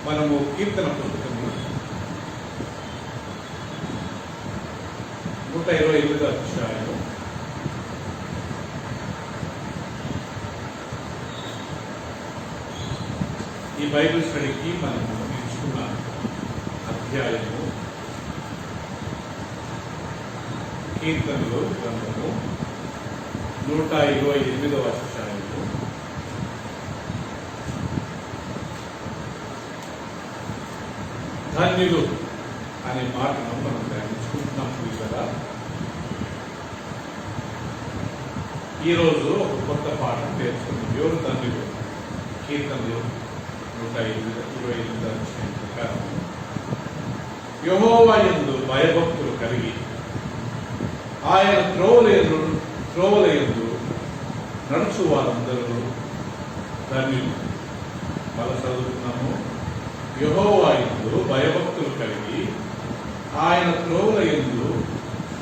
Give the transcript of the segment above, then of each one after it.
మనము కీర్తన పుస్తకము 128వ అధ్యాయము ఈ బైబిల్ స్టడీకి మనము నేర్చుకున్న అధ్యాయము కీర్తనలు గ్రంథము 128వ అధ్యాయము ధన్యులు అనే మాటను మనం ధ్యానించుకుంటున్నాం కదా. ఈరోజు ఒక కొత్త పాఠం నేర్చుకున్నాం. ఎవరు ధన్యులు? కీర్తనలు 128వ అధ్యాయం ప్రకారం యెహోవా యందు భయభక్తులు కలిగి ఆయన త్రోవల యందు నడుచు వారందరూ ధన్యులు. మళ్ళా చదువుతున్నాము. యెహోవా యందు భయభక్తులు కలిగి ఆయన త్రోవల యందు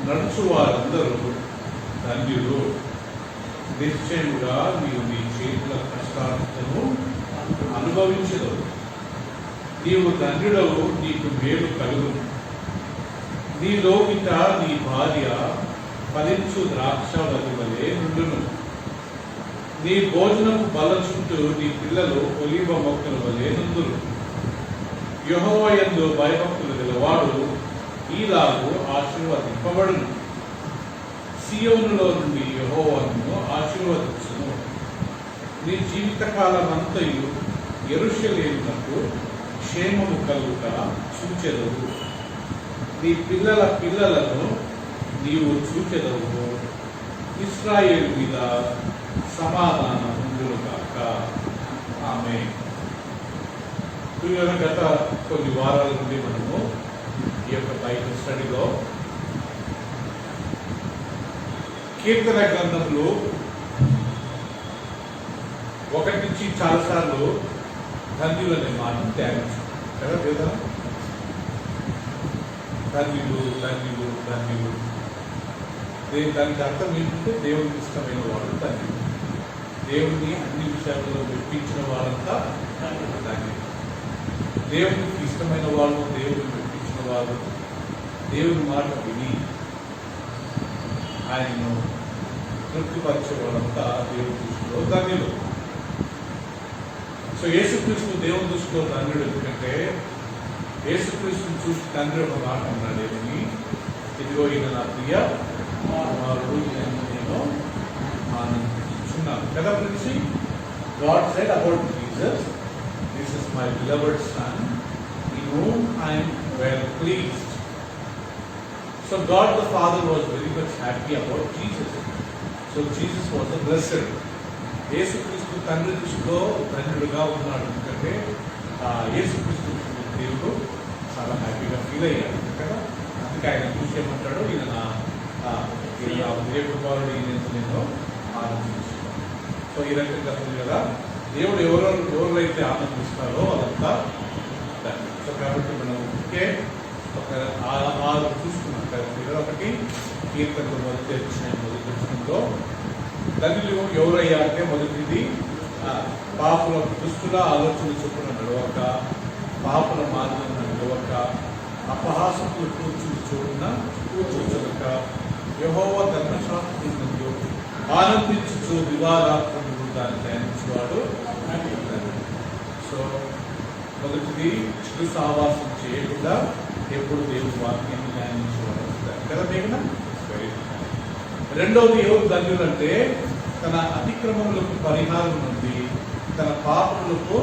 నడుచు వారందరూ ధన్యులు. నిశ్చయముగా నీవు నీ చేతుల కష్టాలను అనుభవించదు. నీవు ధన్యుడవు, నీకు మేలు కలుగును. నీ లోకిట నీ భార్య ఫలించు ద్రాక్షవల్లి వలె నుండును. నీ భోజనము బల చుట్టూ నీ పిల్లలు ఒలీవ మొక్కల వలె నుందురు. యెహోవా యందు భయభక్తులు గలవాడు ఈలాగు ఆశీర్వదింపబడును. సీయోనులో నుండి యెహోవాను ఆశీర్వదించును. నీ జీవితకాలమంతయు యెరూషలేమునకు క్షేమము కలుగుట చూచెదవు. నీ పిల్లల పిల్లలను నీవు చూచెదవు. ఇశ్రాయేలు మీద సమాధానం ఉండును గాక. ఆమేన్. గత కొన్ని వారాల నుండి మనము ఈ యొక్క బైబిల్ స్టడీలో కీర్తన గ్రంథంలో 1 నుంచి చాలాసార్లు ధన్యులు అనే మాటను ధ్యానించాం కదా. ధన్యులు ధన్యులు ధన్యులు. దానికి అర్థం ఏంటంటే దేవునికి ఇష్టమైన వాడు ధన్యులు. దేవుని అన్ని విషయాల్లో మెప్పించిన వారంతా ధన్యులు. దేవునికి ఇష్టమైన వాళ్ళు, దేవుని మెప్పించిన వారు, దేవుని మాట విని ఆయనను తృప్తిపరిచే వాళ్ళంతా దేవుని దృష్టిలో ధన్యులు. సో యేసుక్రీస్తు దేవుని దృష్టిలో ధన్యుడు. ఎందుకంటే యేసుక్రీస్తుని చూసి తండ్రి ఒక మాట అన్నాడు, ఏమని? ఇదిగో ఈయన నా ప్రియ కుమారుడు, నేను ఆనందించున్నాను కదా. Friends, God said about Jesus, "This is my beloved son, in whom I am well pleased." So God the Father was very much happy about Jesus. So Jesus was a blessed. యేసుక్రీస్తు తండ్రి దృష్టిలో ధన్యుడుగా ఉన్నాడు. ఎందుకంటే యేసుక్రీస్తు దేవుడు చాలా హ్యాపీగా feel అయ్యాడు కదా. అందుకే ఆయన చూసి ఏమంటాడు, ఈయన నా కుమారుడు, ఈయన నేను ఆనందించున్నాను. సో ఈ రకంగా ఉంది కదా. దేవుడు ఎవరైతే ఆనందిస్తారో అదంతా దాన్ని. సో కాబట్టి మనం చూసుకున్నాం కదా. ఒకటి కీర్తనలు మొదటి వచ్చినంలో ధన్యులు ఎవరయ్యా అంటే, మొదటిది పాపుల దుష్టుల ఆలోచన చొప్పున నడవక, పాపుల మార్గం నడవక, అపహాసకులు కూర్చుని చూడక, యెహోవా ధర్మశాస్త్రమునందు ఆనందించు దివారాత్రములు దాన్ని ధ్యానించేవాడు. సో మొదటిది చెడు సావాసం చేయకుండా ఎప్పుడు దేవుని వాక్యాన్ని ధ్యానించేవాడు కదా. దేవున రెండవది ఎవరు ధన్యులు అంటే, తన అతిక్రమములకు పరిహారం నుండి తన పాపములకు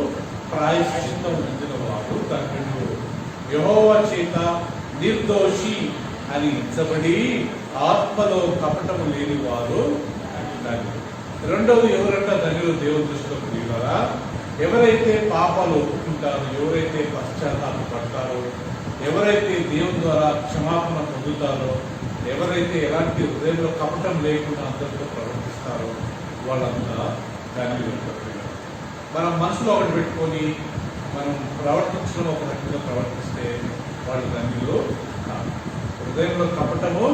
ప్రాయశ్చిత్తం పొందిన వాడు ధన్యుడు. యెహోవా చేత నిర్దోషి అని ఎంచబడి ఆత్మలో కపటము లేని వారు ధన్యులు. రెండవది ఎవరంటే ధన్యులు దేవుని దృష్టిలో ప్రియులారా, ఎవరైతే పాపాలు ఒప్పుకుంటారో, ఎవరైతే పశ్చాత్తాపడతారో, ఎవరైతే దేవుని ద్వారా క్షమాపణ పొందుతారో, ఎవరైతే ఎలాంటి హృదయంలో కపటం లేకుండా అందరితో ప్రవర్తిస్తారో వాళ్ళంతా ధన్యులు. మనం మనసులో ఒకటి పెట్టుకొని మనం ప్రవర్తించడం ఒక రకంగా ప్రవర్తిస్తే వాళ్ళు ధన్యులు కాదు. హృదయంలో కపటము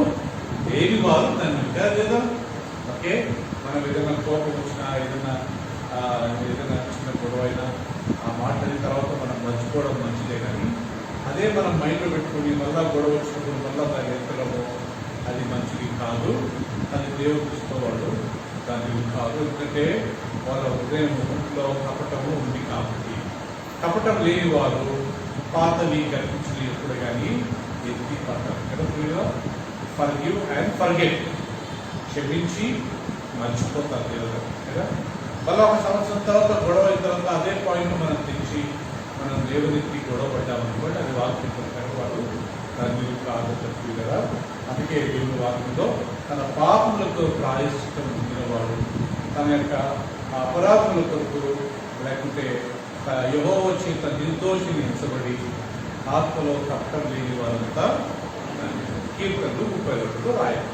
లేని వారు ధన్యులు కాదు కదా. ఓకే, మనం ఏదైనా కోపం వచ్చినా, ఏదైనా ఏదైనా చిన్న గొడవ అయినా ఆ మాట్లాడిన తర్వాత మనం మర్చిపోవడం మంచిదే, కానీ అదే మనం మైండ్లో పెట్టుకుని మళ్ళా గొడవ వచ్చినప్పుడు మళ్ళా దాన్ని ఎత్తడము అది మంచిది కాదు. అది దేవుడు చూసుకోవాడు, దాని కాదు. ఎందుకంటే వాళ్ళ హృదయంలో కపటము ఉంది కాబట్టి. కపటం లేని వారు పాతవి కనిపించి ఎప్పుడు కానీ ఎత్తి పడతారు కదా. ఫర్గివ్ అండ్ ఫర్గెట్, క్షమించి మర్చిపోతారు దేవుడు కదా. మళ్ళీ ఒక సంవత్సరం తర్వాత గొడవ అయిన తర్వాత అదే పాయింట్ మనం తెచ్చి మనం దేవునికి గొడవ పడ్డామనుకోండి, అది వాక్యం ప్రకారం వాడు దాన్ని కాదు తప్పి కదా. అందుకే దేవుని వాక్యంలో తన పాపములకు ప్రాయశ్చిత్తం పొందినవాడు, తన యొక్క అపరాధముల కొరకు లేకుంటే యెహోవా చేత నిర్దోషిని ఎంచబడి ఆత్మలో కపటం లేని వారంతా కీర్తనలు 32లో రాయాలి.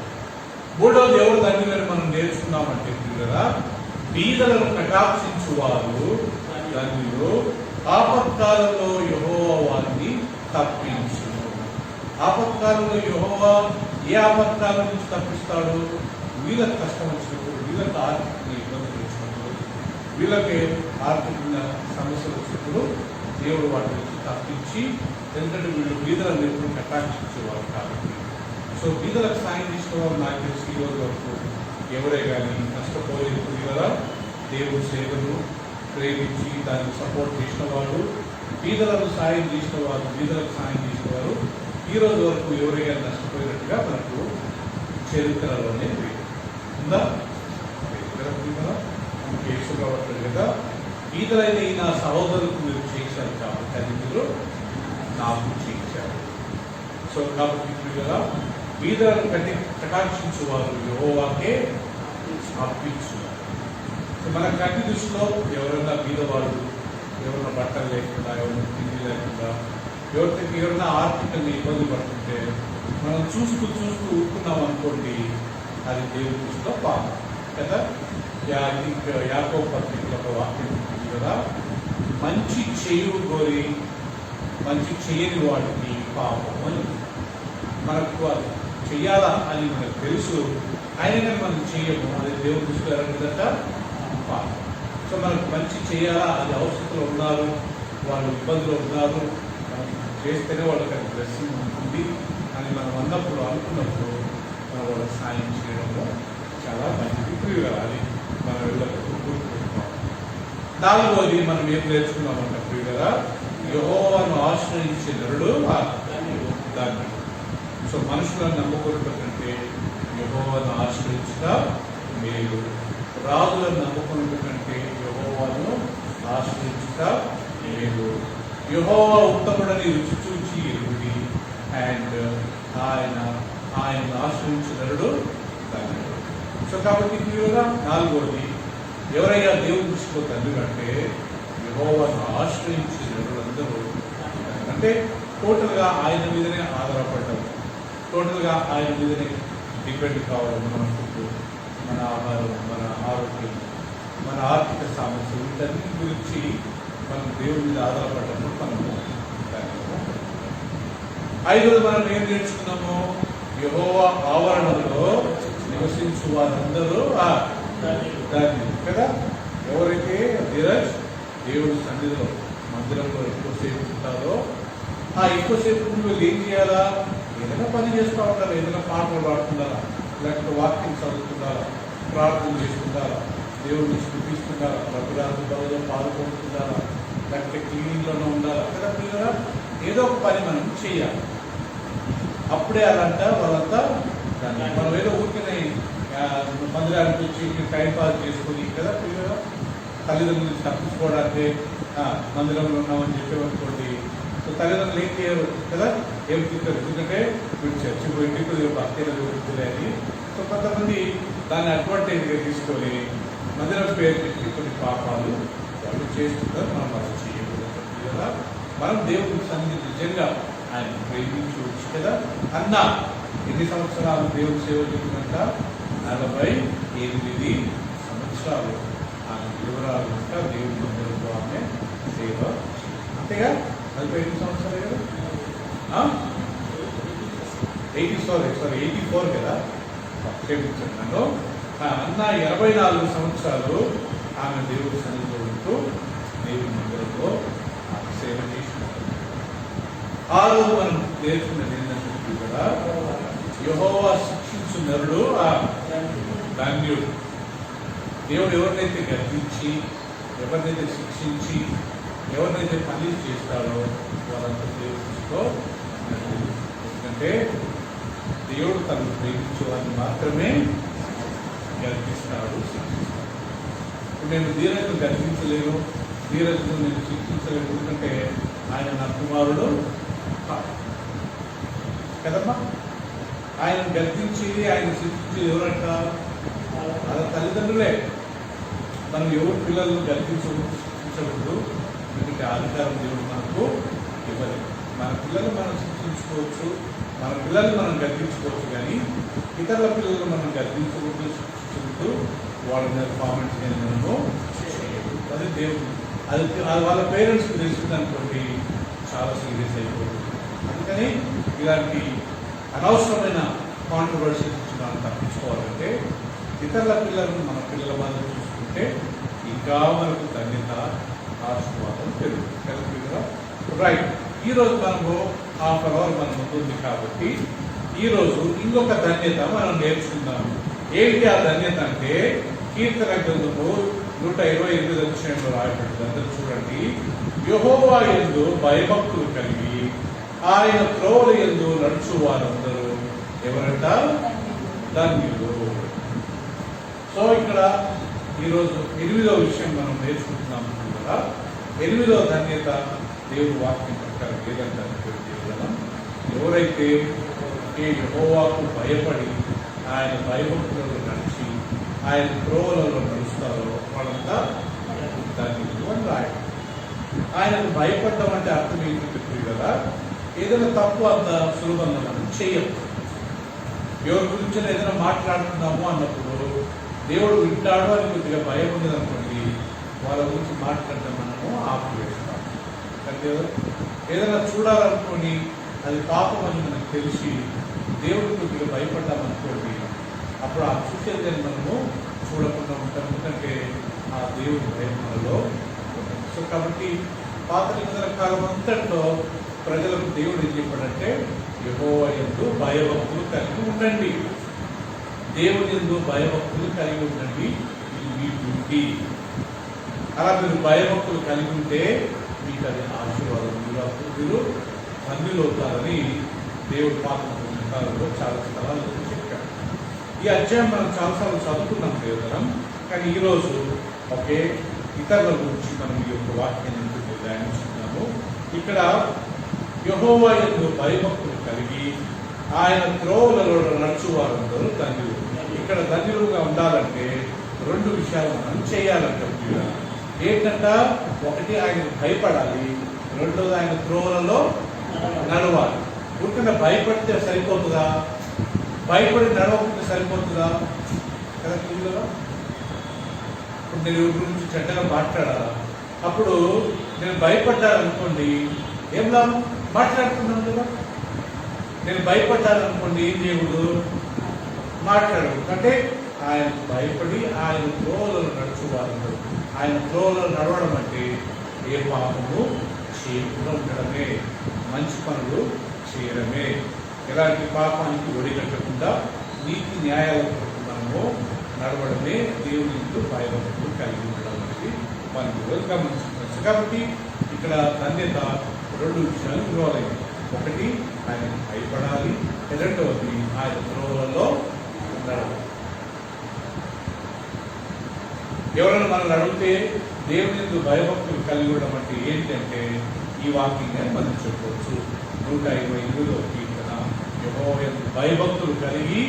మూడవది ఎవరు దాని మీద మనం నేర్చుకున్నామంటే కదా, బీదలను కటాక్షించువారు దానిలో ఆపత్కాలంలో యెహోవా వారిని తప్పించును. ఆపత్కాలంలో యెహోవా ఏ ఆపత్కాలం నుంచి తప్పిస్తాడు? వీళ్ళకి కష్టం వచ్చినప్పుడు, వీళ్ళకి ఆర్థిక ఇబ్బందులు వచ్చినప్పుడు, వీళ్ళకి ఆర్థిక సమస్యలు వచ్చినప్పుడు దేవుడు వాటి నుంచి తప్పించి, ఎందుకంటే వీళ్ళు బీదలను ఎప్పుడు కటాక్షించేవారు కాబట్టి. సో బీదలకు సాయం చేసిన వారు నాకు తెలిసి ఈ రోజు వరకు ఎవరే కానీ నష్టపోలేదు కదా. దేవుడి సేవను ప్రేమించి దానికి సపోర్ట్ చేసిన వాడు, బీదలకు సాయం చేసిన వారు, బీదలకు సాయం చేసిన వారు ఈ రోజు వరకు ఎవరైనా నష్టపోయినట్టుగా మనకు చరిత్రలోనే ఉందా? మనకి యేసు కావట్లేదు కదా. బీదలైన నా సహోదరులకు మీరు చేశారు కాబట్టి అది మీరు నాకు చేశారు. సో కాబట్టి కదా, బీదలను కటాక్షించువారు యెహోవాకే అర్పించువారు. మన కంటి దృష్టిలో ఎవరైనా బీదవాళ్ళు, ఎవరైనా బట్టలు లేకుండా, ఎవరైనా తిండి లేకుండా, ఎవరైనా ఆర్థికంగా ఇబ్బంది పడుతుంటే మనం చూస్తూ ఊరుకున్నాం అనుకోండి, అది దేవుడి దృష్టిలో పాపం కదా. యాకోబు పత్రికలో ఒక వాక్యం ఉంటుంది కదా, మంచి చేయు కోరి మంచి చేయని వాడికి పాపం అని. మనకు అది చెయ్యాలా అని మనకు తెలుసు, అయినా మనం చేయము, అది దేవుడి దృష్టిలో ఎలాంటిదంట పాపం. సో మనకు మంచి చేయాలా, అది అవసరంలో ఉన్నారు, వాళ్ళు ఇబ్బందులు ఉన్నారు, మనం చేస్తేనే వాళ్ళకి అది బ్లెస్సింగ్ ఉంటుంది అని మనం అనుకున్నప్పుడు మనం వాళ్ళకి సాయం చేయడంలో చాలా మంచిది ప్రియుగా అది మనం గుర్తుపెట్టుకోవాలి. నాలుగోది మనం ఏం నేర్చుకున్నామంటే ప్రియుగా, యెహోవాను ఆశ్రయించే నరుడు దాన్ని. సో మనుషులను నమ్ముకున్నట్టు కంటే యెహోవాను ఆశ్రయించుట మేలు, రాజులను నమ్ముకున్నట్టు కంటే యెహోవాను ఆశ్రయించుట మేలు. యెహోవా ఉత్తముడని రుచి చూచి ఎరుగుడి, అండ్ ఆయన ఆశ్రయించినడు ధన్యుడు. సో కాబట్టి ప్రియులుగా నాలుగోది, ఎవరయ్యా దేవుని దృష్టిలో తండ్రి అంటే యెహోవాను ఆశ్రయించినడు అందరూ. అంటే టోటల్గా ఆయన మీదనే ఆధారపడటం, టోటల్గా ఆయన మీదనే డిపెండ్ కావడం. మన ఫుడ్, మన ఆహారం, మన ఆరోగ్యం, మన ఆర్థిక సమస్యలు, వీటన్నిటి గురించి మనం దేవుడి మీద ఆధారపడటం మనము. ఐదోది మనం ఏం నేర్చుకున్నాము, యెహోవా ఆవరణలో నివసించు వారందరూ దాన్ని కదా. ఎవరైతే ధీరజ్ దేవుడి సన్నిధిలో మందిరంలో ఎక్కువసేపు ఉంటారో, ఆ ఎక్కువసేపు వీళ్ళు ఏం చేయాలా? ఏదైనా పని చేస్తూ ఉంటారా, ఏదైనా పాటలు పాడుతున్నారా, లేకపోతే వాక్యం చదువుతున్నారా, ప్రార్థన చేసుకుంటారా, దేవుడిని స్థుతిస్తున్నారా, ప్రభురాజు బలలో పాల్గొంటున్నారా, లేకపోతే క్లీనింగ్లోనే ఉండాలా కదా. పిల్లరా ఏదో ఒక పని మనం చేయాలి. అప్పుడే అలాంట వాళ్ళంతా దాన్ని మనం ఏదో ఊరికనే మందిరానికి వచ్చి టైం పాస్ చేసుకుని కదా పిల్లరా, తల్లిదండ్రుల నుంచి తప్పించుకోవడానికి మందిరంలో ఉన్నామని చెప్పేమనుకోండి. సో తల్లిదండ్రులు ఏం చేయరు కదా, ఏం తింటారు, ఎందుకంటే వీడు చర్చి పోయి భక్తిలో జరుగుతుంది అని. సో కొంతమంది దాన్ని అడ్వాంటేజ్గా తీసుకొని మందిరం పేరు పెట్టి కొన్ని పాపాలు వాళ్ళు చేస్తున్నారు. మనం అది చేయకూడదు కదా. మనం దేవుడికి సన్నిధి నిజంగా ఆయన ప్రేమించవచ్చు కదా. అన్న ఎన్ని సంవత్సరాలు దేవుడి సేవ చేసినంత 48 సంవత్సరాలు ఆమె వివరాలు దేవుడి మందిరంలో ఆమె సేవ, అంతేగా 48 సంవత్సరాలు కదా. 84 కదా, క్షమించండి నన్ను. అన్న 84 సంవత్సరాలు ఆమె దేవుడి సన్నిధిలో ఉంటూ దేవుడి మందిరంలో ఆమె సేవ చేసినారు. ఆ రోజు మనం నేర్చుకున్నది ఏంటంటే కూడా యెహోవా శిక్షించు నరుడు ఆ ధన్యుడు. దేవుడు ఎవరినైతే గర్వించి, ఎవరినైతే శిక్షించి, ఎవరినైతే పని చేస్తాడో వాళ్ళంతా దేవుడితో. ఎందుకంటే దేవుడు తనను ప్రేమించే వారిని మాత్రమే గర్విస్తాడు, శిక్షిస్తాడు. ఇప్పుడు నేను ధీరజను గర్వించలేను, ధీరజను నేను శిక్షించలేను, ఎందుకంటే ఆయన నా కుమారుడు కదమ్మా. ఆయన గర్వించేది, ఆయన శిక్షించేది ఎవరంట? అలా తల్లిదండ్రులే. మనం ఎవరు పిల్లలను శిక్షించకూడదు, ఎందుకంటే అధికారం దేవుడు మనకు ఇవ్వలేదు. మన పిల్లలు మనం శిక్షించుకోవచ్చు, మన పిల్లల్ని మనం గర్వించుకోవచ్చు, కానీ ఇతరుల పిల్లలు మనం గర్వించకూడదు, శిక్షించకూడదు, వాళ్ళ మీద కామెంట్స్ మనము చేయకూడదు. అది దేవుడు. అది వాళ్ళ పేరెంట్స్కి తెలిసిందనుకోండి చాలా సీరియస్ అయిపోతుంది. అందుకని ఇలాంటి అనవసరమైన కాంట్రవర్సీస్ మనం తప్పించుకోవాలంటే ఇతరుల పిల్లలను మన పిల్లల మీద చూసుకుంటే ఇంకా మనకు ధన్యత, ఆశీర్వాదం పెరుగుతుంది. రైట్, ఈరోజు మనము హాఫ్ అన్ అవర్ మన ముందు ఉంది కాబట్టి ఈరోజు ఇంకొక ధన్యత మనం నేర్చుకుందాము. ఏంటి ఆ ధన్యత అంటే, కీర్తన గ్రంథము 128 అధ్యాయంలో రాయబడింది. అందరూ చూడండి. యెహోవా యందు భయభక్తులు కలిగి ఆయన త్రోవల యందు నడుచు వారందరూ ఎవరంట? ధన్యులు. సో ఇక్కడ ఈరోజు 8వ విషయం మనం నేర్చుకుంటున్నాం కదా. 8వ ధన్యత దేవుడు వాక్యం ప్రకారం ఏదంటారు? ఎవరైతే యెహోవాకు భయపడి ఆయన భయభక్తులలో నడిచి ఆయన త్రోవలలో నడుస్తారో వాళ్ళంతా ధన్యులు అని రాయడం. ఆయనకు భయపడడం అంటే అర్థం ఏంటి చెప్తుంది కదా. ఏదైనా తప్పు అంత సులభంగా మనం చేయము. ఎవరి గురించి ఏదైనా మాట్లాడుతున్నాము అన్నప్పుడు దేవుడు వింటాడు అని కొద్దిగా భయం ఉండదు అనుకోండి, వాళ్ళ గురించి మాట్లాడడం మనము ఆపివేస్తాం. అంటే ఏదైనా చూడాలనుకోని అది పాపం అని మనకు తెలిసి దేవుడు కొద్దిగా భయపడ్డామనుకోండి, అప్పుడు ఆ చూసేది మనము చూడకుండా ఉంటాం. ఎందుకంటే ఆ దేవుడి భయం మనలో ఉంటుంది. సో కాబట్టి పాత నిబంధన కాలం అంతట్లో ప్రజలకు దేవుడు ఏం చెప్పాడంటే, యెహోవా యందు భయభక్తులు కలిగి ఉండండి, దేవుని యందు భయభక్తులు కలిగి ఉండండి, ఇది మీ డ్యూటీ. అలా మీరు భయభక్తులు కలిగి ఉంటే మీకు అది ఆశీర్వాదం, మీరు ధన్యులు అవుతారని దేవుడు పాత కాలంలో చాలా స్థలాలు చెప్పాడు. ఈ అధ్యాయం మనం చాలాసార్లు చదువుకున్నాం కేవలం, కానీ ఈరోజు ఒకే ఇతరుల గురించి మనం ఈ యొక్క వాక్యాన్ని ధ్యానిస్తున్నాము. ఇక్కడ యెహోవా యందు భయభక్తులు కలిగి ఆయన త్రోవలలో నడుచు వారందరూ ధన్యులు. ఇక్కడ ధన్యులుగా ఉండాలంటే 2 విషయాలు మనం చేయాలంటే, ఏంటంట? ఒకటి ఆయనకు భయపడాలి, రెండోది ఆయన త్రోవలలో నడవాలి. ఊరికన్నా భయపడితే సరిపోతుందా? భయపడి నడవకుంటే సరిపోతుందా? కదా పిల్లలు. ఇప్పుడు నేను ఎవరి గురించి చెడ్డగా మాట్లాడాలా? అప్పుడు నేను భయపడ్డాననుకోండి, ఏం లాభం? మాట్లాడుతున్నాను కదా. నేను భయపడ్డాననుకోండి, ఏం చేయకూడదు? మాట్లాడకూడదు. అంటే ఆయన భయపడి ఆయన త్రోవలలో నడుచువారు. ఆయన త్రోవలలో నడవడం అంటే ఏ పాపము చేయకుండా ఉండడమే, మంచి పనులు చేయడమే, ఎలాంటి పాపానికి ఒడిగట్టకుండా నీతి న్యాయాలకు మనము నడవడమే దేవుని భయభక్తులు కలిగి ఉండడం అనేది మనం గమనించవచ్చు. కాబట్టి ఇక్కడ ధన్యత 2 విషయాలు ఇన్వాల్వ్ అయింది. ఒకటి ఆయన భయపడాలి, రెండవది ఆయన త్రోవలలో నడవాలి. ఎవరైనా మనల్ని అడిగితే దేవుని యందు భయభక్తులు కలిగి ఉండడం అంటే ఏంటంటే ఈ వాక్యంగా మనం చెప్పవచ్చు. 128వ కీర్తన, యెహోవా యందు భయభక్తులు కలిగి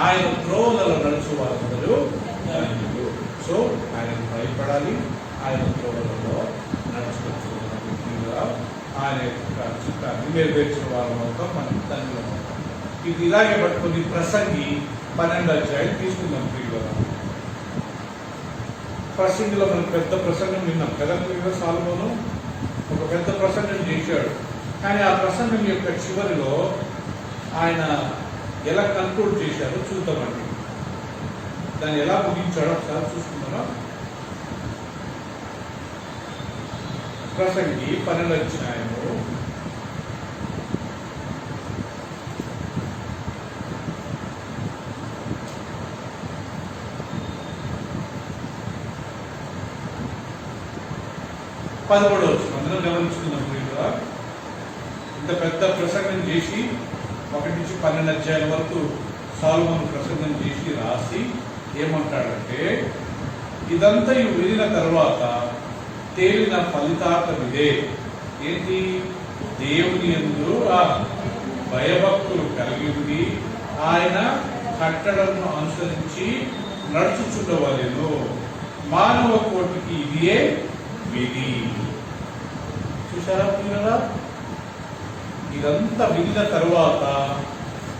ఆయన త్రోవలలో నడుచు వారందరూ ధన్యులు. సో ఆయనకు భయపడాలి, ఆయన త్రోవలలో నడుచుకోవచ్చు. ఆయన చిత్తాన్ని నెరవేర్చిన వారం అవుతాం, మనం ధన్యులం అవుతాం. ఇది ఇలాగే పట్టుకుని ప్రసంగి 12వ అధ్యాయం తీసుకుందాం. ప్రసంగిలో మనం పెద్ద ప్రసంగం విన్నాం కదా. సాల్మోను ఒక పెద్ద ప్రసంగం చేశాడు, కానీ ఆ ప్రసంగం యొక్క చివరిలో ఆయన ఎలా కన్క్లూడ్ చేశారో చూద్దామండి. దాన్ని ఎలా ముగించాడో ఒకసారి చూసుకుందామా. ప్రసంగి 12వ అధ్యాయము 13వ వచనం అందరం గమనించుకున్నాం. ఇంత పెద్ద ప్రసంగం చేసి 1 నుంచి 12 అధ్యాయాల వరకు సొలొమోను ప్రసంగం చేసి రాసి ఏమంటాడంటే, ఇదంతా వినిన తర్వాత తేలిన ఫలితార్థం ఇదే. ఏంటి? దేవుని యందు భయభక్తులు కలిగి ఉండి ఆయన కట్టడలను అనుసరించి నడుచుచుండవలెను. మానవ కోటికి ఇదే విధి. చూసారా పిల్లరా? ఇదంతా వినిన తర్వాత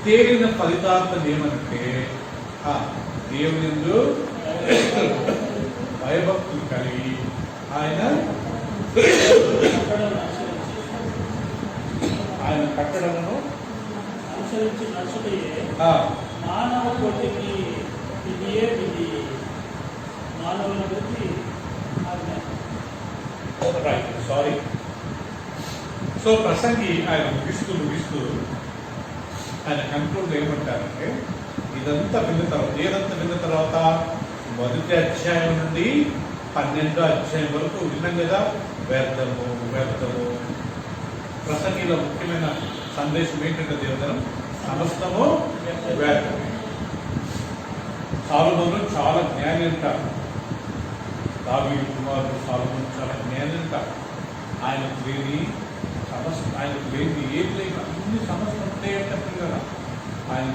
తేలిన ఫలితార్థం ఏమంటే దేవుని యందు భయభక్తులు కలిగి ఆయన కట్టడలను అనుసరించి నడుచుటయే మానవ కోటికి ఇదియే విధి. మానవుల వృత్తి సారీ. సో ప్రసంగి ఆయన ముగిస్తూ ఆయన కంక్లూడ్ ఏమంటారంటే, ఏదంతా విన్న తర్వాత 1వ అధ్యాయం నుండి 12వ అధ్యాయం వరకు విన్నాం కదా. వ్యర్థము. ప్రసంగిలో ముఖ్యమైన సందేశం ఏంటంటే దేవతనం సమస్తము వ్యర్థమే. సొలొమోను చాలా జ్ఞాని అంటారు. దావీదు కుమారుడు సొలొమోను చాలా జ్ఞాని అంటారు. ఆయనకు లేని ఏం లేదు, అన్ని సమస్యలు ఉంటాయంటారు కదా. ఆయన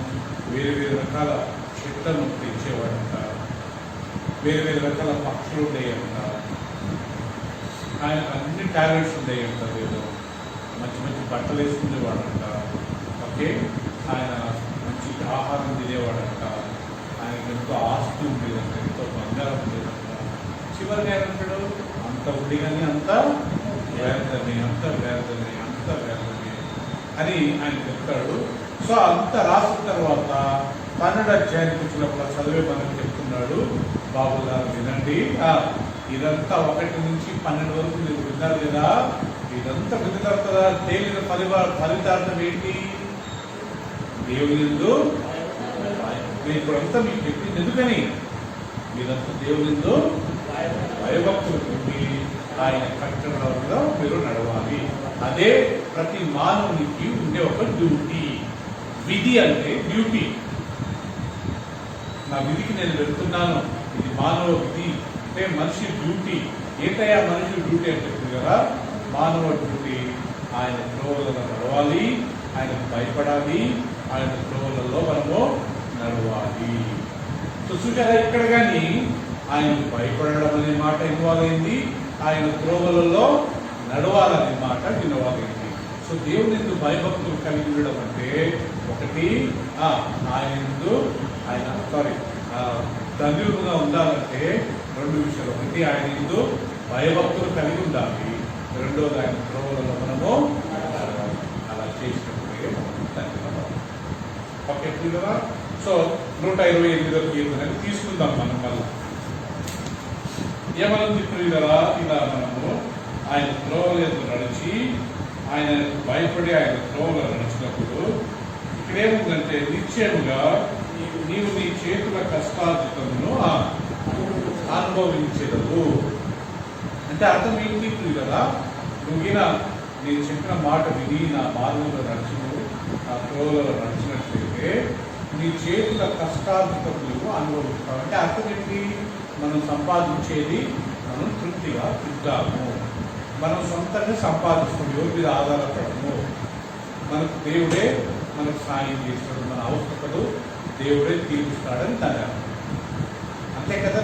వేరే రకాల చెట్లను పెంచేవాడంట, వేరే రకాల పక్షులు ఉండేయంట, ఆయన అన్ని టాలెంట్స్ ఉండేయంట. ఏదో మంచి బట్టలు వేసుకునేవాడంట. ఓకే, ఆయన మంచి ఆహారం తినేవాడంట. ఆయనకు ఎంతో ఆస్తి ఉండేదంట, ఎంతో బంగారం ఉండేదంట. చివరికి ఆయన అంటాడు, అంత ఉంది కానీ అంత వ్యర్థమే అని ఆయన చెప్తాడు. సో అంత రాసిన తర్వాత 12వ అధ్యాయానికి వచ్చినప్పుడు చదివే మనకు చెప్తున్నాడు, బాబు గారు వినండి, ఇదంతా 1 నుంచి 12 వరకు మీరు విన్నారు కదా. ఇదంతా విన్న తర్వాత తేలిన ఫలితార్థం ఏంటి? దేవుని యందు ఇప్పుడంతా మీకు చెప్పింది ఎందుకని? మీరంతా దేవుని యందు భయభక్తులు పొంది ఆయన కట్టడంలో మీరు నడవాలి. అదే ప్రతి మానవునికి ఉండే ఒక డ్యూటీ. విధి అంటే డ్యూటీ. నా విధికి నేను వెళ్తున్నాను, ఇది మానవ విధి అంటే మనిషి డ్యూటీ. ఏంటయ్యా మనిషి డ్యూటీ అని చెప్తుంది కదా. మానవ డ్యూటీ ఆయన త్రోవలలో నడవాలి, ఆయనకు భయపడాలి, ఆయన త్రోవలలో మనము నడవాలి. సో చూసారా, ఇక్కడ కానీ ఆయనకు భయపడడం అనే మాట ఇన్వాల్వ్ అయింది, ఆయన త్రోవలలో నడవాలనే మాట ఇన్వాల్వ్ అయింది. సో దేవుని యందు భయభక్తులు కలిగి ఉండడం అంటే ఒకటి, ఆయన ధన్యులుగా ఉండాలంటే 2 విషయాలు. ఒకటి, ఆయన యందు భయభక్తులు కలిగి ఉండాలి. రెండోది, ఆయన త్రోవలలో మనము అలా చేసినప్పుడే ధన్యవాదాలు. ఓకే కదా. సో 128వ కీర్తన తీసుకుందాం మనం మళ్ళీ. ఏమనుంది ప్రియులరా? ఇలా మనము ఆయన త్రోవలను నడిచి ఆయన భయపడి ఆయన త్రోవలో నడిచినప్పుడు ఇక్కడ ఏముందంటే, నిశ్చయముగా నీవు నీ చేతుల కష్టార్జితమును అనుభవించదు. అంటే అర్థం ఏంటి ప్రియులరా? నువ్వుగిన నేను చెప్పిన మాట విని నా మార్గంలో నడిచినప్పుడు, నా త్రోవలలో నడిచినట్లయితే నీ చేతుల కష్టార్జితము నువ్వు అనుభవిస్తావు. అంటే అర్థం ఏంటి? మనం సంపాదించేది మనం తృప్తిగా తింటాము, మనం సొంతంగా సంపాదిస్తాము, ఎవరి మీద ఆధారపడము. మనకు దేవుడే మనకు సాయం చేస్తాడు, మన అవసరతలు దేవుడే తీరుస్తాడని దాని అంతే కదా.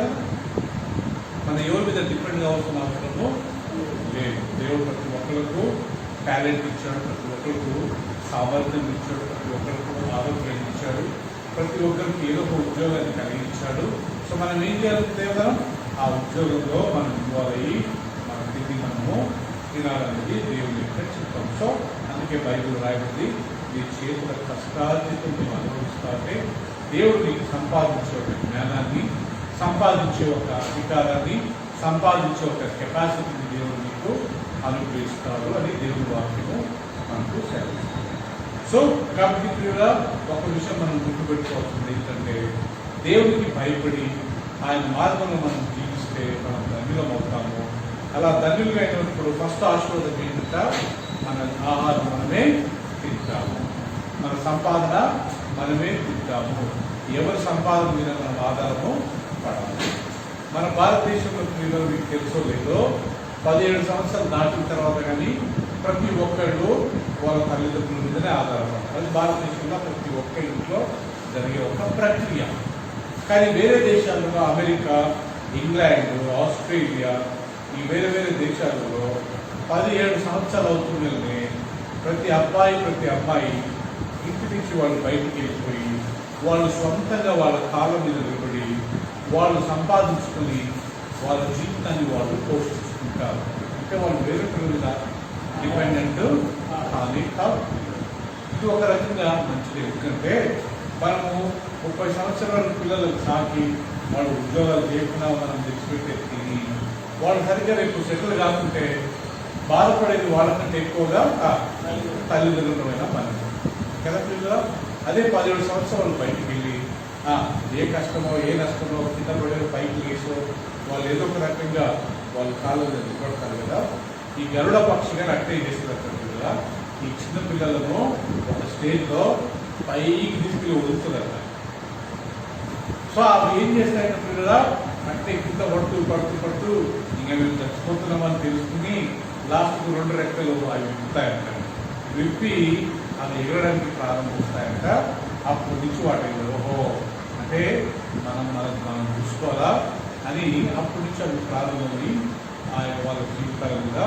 మన ఎవరి మీద డిపెండ్ కావాల్సిన అవసరము లేదు. దేవుడు ప్రతి ఒక్కరికి టాలెంట్ ఇచ్చాడు, ప్రతి ఒక్కరికి సామర్థ్యం ఇచ్చాడు, ప్రతి ఒక్కరికి ఆరోగ్యం ఇచ్చాడు, ప్రతి ఒక్కరికి ఏదో ఒక ఉద్యోగాన్ని కలిగించాడు. సో మనం ఏం చేయాలి? దేవతనం ఆ ఉద్యోగంలో మనం ఇన్వాల్వ్ అయ్యి మన తిరిగి మనము తినాలనేది దేవుని యొక్క చిత్తం. సో అందుకే బైబిల్ రాయబడింది, నీ చేతుల కష్టార్జితం నువ్వు అనుభవిస్తాకే దేవుడు నీకు సంపాదించే ఒక జ్ఞానాన్ని, సంపాదించే ఒక అధికారాన్ని, సంపాదించే ఒక కెపాసిటీని దేవుడు నీకు అనుగ్రహిస్తారు అని దేవుని వాక్యము మనకు సెలవిస్తుంది. సో కాబట్టి ప్రియులా ఒక విషయం మనం గుర్తుపెట్టుకోవాల్సింది ఏంటంటే దేవునికి భయపడి ఆయన మార్గంలో మనం జీవిస్తే మనం ధన్యులం అవుతాము. అలా ధన్యులుగా అయినప్పుడు ఫస్ట్ ఆశీర్వాదం ఏంటంటే మన ఆహారం మనమే తింటాము, మన సంపాదన మనమే తింటాము. ఎవరి సంపాదన మీద మనం ఆధారము పడాలి. మన భారతదేశంలో పిల్లలు మీకు తెలుసో లేదో 17 సంవత్సరాలు దాటిన తర్వాత కానీ ప్రతి ఒక్కళ్ళు వాళ్ళ తల్లిదండ్రుల మీదనే ఆధారపడతారు. అది భారతదేశంలో ప్రతి ఒక్క ఇంట్లో జరిగే ఒక ప్రక్రియ. కానీ వేరే దేశాలలో అమెరికా, ఇంగ్లాండ్, ఆస్ట్రేలియా ఈ వేరే వేరే దేశాలలో 17 సంవత్సరాలు అవుతుండగానే ప్రతి అబ్బాయి ప్రతి అమ్మాయి ఇంటి నుంచి వాళ్ళు బయటికి వెళ్ళిపోయి వాళ్ళు సొంతంగా వాళ్ళ కాళ్ళ మీద నిలబడి వాళ్ళు సంపాదించుకొని వాళ్ళ జీవితాన్ని వాళ్ళు పోషించుకుంటారు. అంటే వాళ్ళు వేరే మీద డిపెండెంట్ కానీ కాదు. ఇది ఒక రకంగా మంచిది. ఎందుకంటే మనము 30 సంవత్సరాల పిల్లలకు సాకి వాళ్ళు ఉద్యోగాలు చేయకుండా మనం తెచ్చిపెట్టే తిని వాళ్ళు సరిగ్గా రేపు సెటిల్ కాకుంటే బాధపడేది వాళ్ళకంటే ఎక్కువగా తల్లిదండ్రులమైన పని కదా పిల్లలు. అదే 17 సంవత్సరాలు బయటికి వెళ్ళి ఏ కష్టమో ఏ నష్టమో కింద పడే పైకి వేసో వాళ్ళు ఏదో ఒక రకంగా వాళ్ళ కాళ్ళు నిలబడతారు కదా. ఈ గరుడ పక్షిగా అట్టే చేస్తున్నారు కదా. ఈ చిన్న పిల్లలను ఒక స్టేజ్లో పైకి తీసుకెళ్ళి వదులుతున్నారు. సో అవి ఏం చేస్తాయంటే పిల్లల అంటే కింద పడుతూ ఇంకా మేము చచ్చిపోతున్నామని తెలుసుకుని లాస్ట్కు 2 రెక్కలు అవి విప్పుతాయంట. విప్పి అవి ఎగరడానికి ప్రారంభిస్తాయంట. అప్పటి నుంచి వాటి ఓహో అంటే మనం చూసుకోవాలా అని అప్పటి నుంచి అవి ప్రారంభమై వాళ్ళ జీవితాల మీద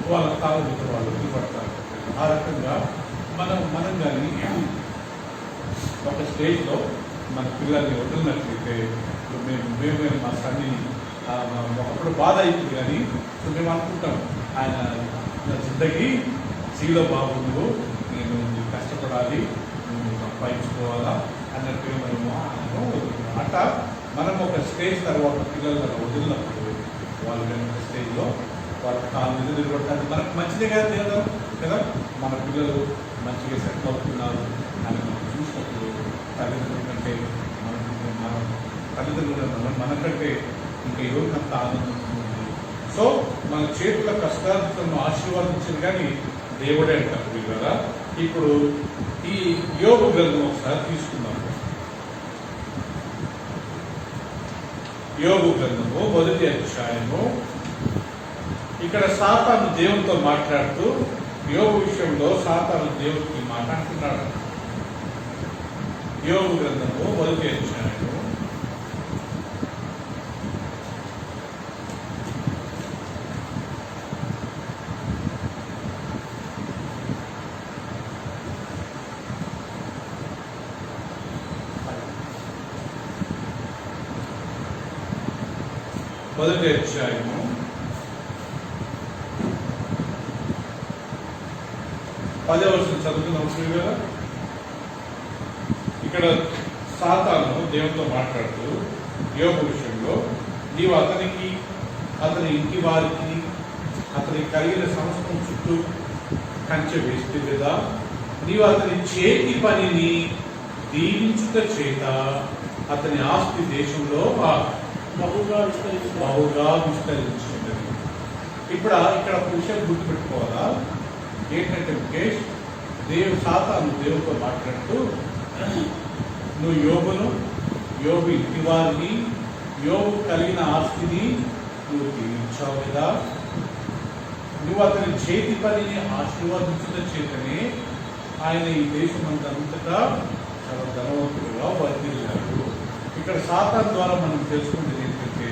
వాళ్ళ కాళ్ళ మీద వాళ్ళు నిలబడతారు. ఆ రకంగా మనం కానీ ఒక స్టేజ్లో మన పిల్లల్ని వదిలినట్లయితే మేము మా సన్నిని ఒకప్పుడు బాధ అవుతుంది కానీ మేము అనుకుంటాం ఆయన నా జిందగీ సీలో బాగుండు, నేను కష్టపడాలి, నేను సంపాదించుకోవాలా అన్నట్టుగా మనము అట్లా మనం ఒక స్టేజ్ తర్వాత పిల్లలు వదిలినప్పుడు వాళ్ళు కనుక స్టేజ్లో వాళ్ళ కాళ్ళ మీద నిలబడతారు. మనకు మంచిదే కదా తెలియదు కదా. మన పిల్లలు మంచిగా సెటిల్ అవుతున్నారు అని మనం చూసినప్పుడు తల్లిదండ్రుల కంటే మన తల్లిదండ్రులు మనకంటే ఇంకా ఎవరికంత ఆనందం ఉంటుంది. సో మన చేతుల కష్టాలను ఆశీర్వాదించింది కానీ దేవుడే అంటారు కదా. ఇప్పుడు ఈ యోబు గ్రంథం ఒకసారి తీసుకుందాం. యోబు గ్రంథము 1వ అధ్యాయము. ఇక్కడ సాతాను దేవునితో మాట్లాడుతూ యోబు విషయంలో సాతాను దేవునికి మాట్లాడుతున్నాడు. యోబు గ్రంథము 1వ అధ్యాయము 1వ అధ్యాయము 10వ వచనం చదువుతున్నాం కదా. ఇక్కడ సాతాను దేవునితో మాట్లాడుతూ యోబు విషయంలో నీవు అతనికి అతని ఇంటి వారికి అతనికి కలిగిన సమస్తం చుట్టూ కంచె వేస్తే కదా, నీవు అతని చేతి పనిని దీవించుట చేత అతని ఆస్తి దేశంలో బహుగా విస్తరించింది. ఇక్కడ ఒక విషయం గుర్తుపెట్టుకోవాలా. ఏంటంటే ముఖేష్, సాతాను దేవుడితో మాట్లాడుతూ నువ్వు యోబు ఇంటి వారిని యోబు కలిగిన ఆస్తిని నువ్వు దీవించావు కదా, నువ్వు అతని చేతి పనిని ఆశీర్వాదించిన చేతనే ఆయన ఈ దేశం అంతటా చాలా ధనవంతులుగా వర్ధిల్లాడు. ఇక్కడ సాతాను ద్వారా మనం తెలుసుకునేది ఏంటంటే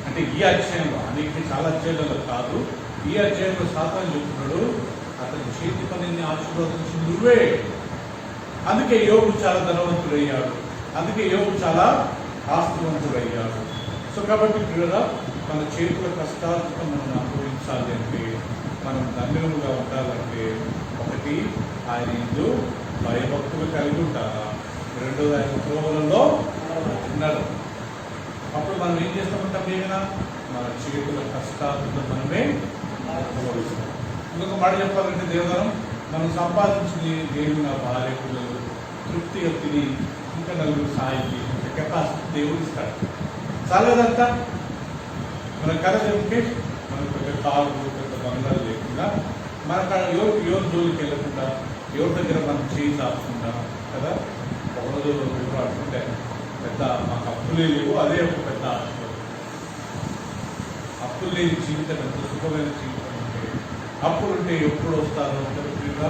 అంటే ఈ అధ్యాయంలో అనేక చాలా అధ్యాయాలలో కాదు, ఈ అధ్యాయంలో సాతాను చెప్తున్నాడు అతని చేతి పనిని ఆశీర్వాదించింది నువ్వే. అందుకే యోబు చాలా ధనవంతుడయ్యాడు, అందుకే యోబు చాలా ఆస్తివంతుడయ్యాడు. సో కాబట్టి పిల్లల మన చేతుల కష్టాలను మనం అనుభవించాలి అంటే, మనం ధన్యులుగా ఉండాలంటే, ఒకటి ఆయన యందు భయభక్తులు కలిగి ఉంటారా, రెండోది ఆయన త్రోవలలో ఉన్నారు. అప్పుడు మనం ఏం చేస్తామంటాం? ఏమైనా మన చేతుల కష్టాలను మనమే అనుభవిస్తాం. ఇంకొక మాట చెప్పాలంటే దేవదనం మనం సంపాదించింది దేవుని నా భార్య పిల్లలు తృప్తిగా తిని ఇంకా నలుగురు సాయం చేసి కెపాసిటీ దేవుడు ఇస్తాడు. చాలేదంతా మన కథ చెప్తే మనకు పెద్ద కారు పెద్ద బంగారు లేకుండా మన ఎవరి జోలికి వెళ్ళకుండా ఎవరి దగ్గర మనం చేయి దాచకుండా కదా. ఒకరోజు అనుకుంటే పెద్ద మాకు అప్పులే లేవు, అదే ఒక పెద్ద ఆశీర్వాదం. అప్పులు లేని జీవితం ఎంత సుఖమైన జీవితం ఉంటే అప్పులుంటే ఎప్పుడు వస్తారో ఇంకా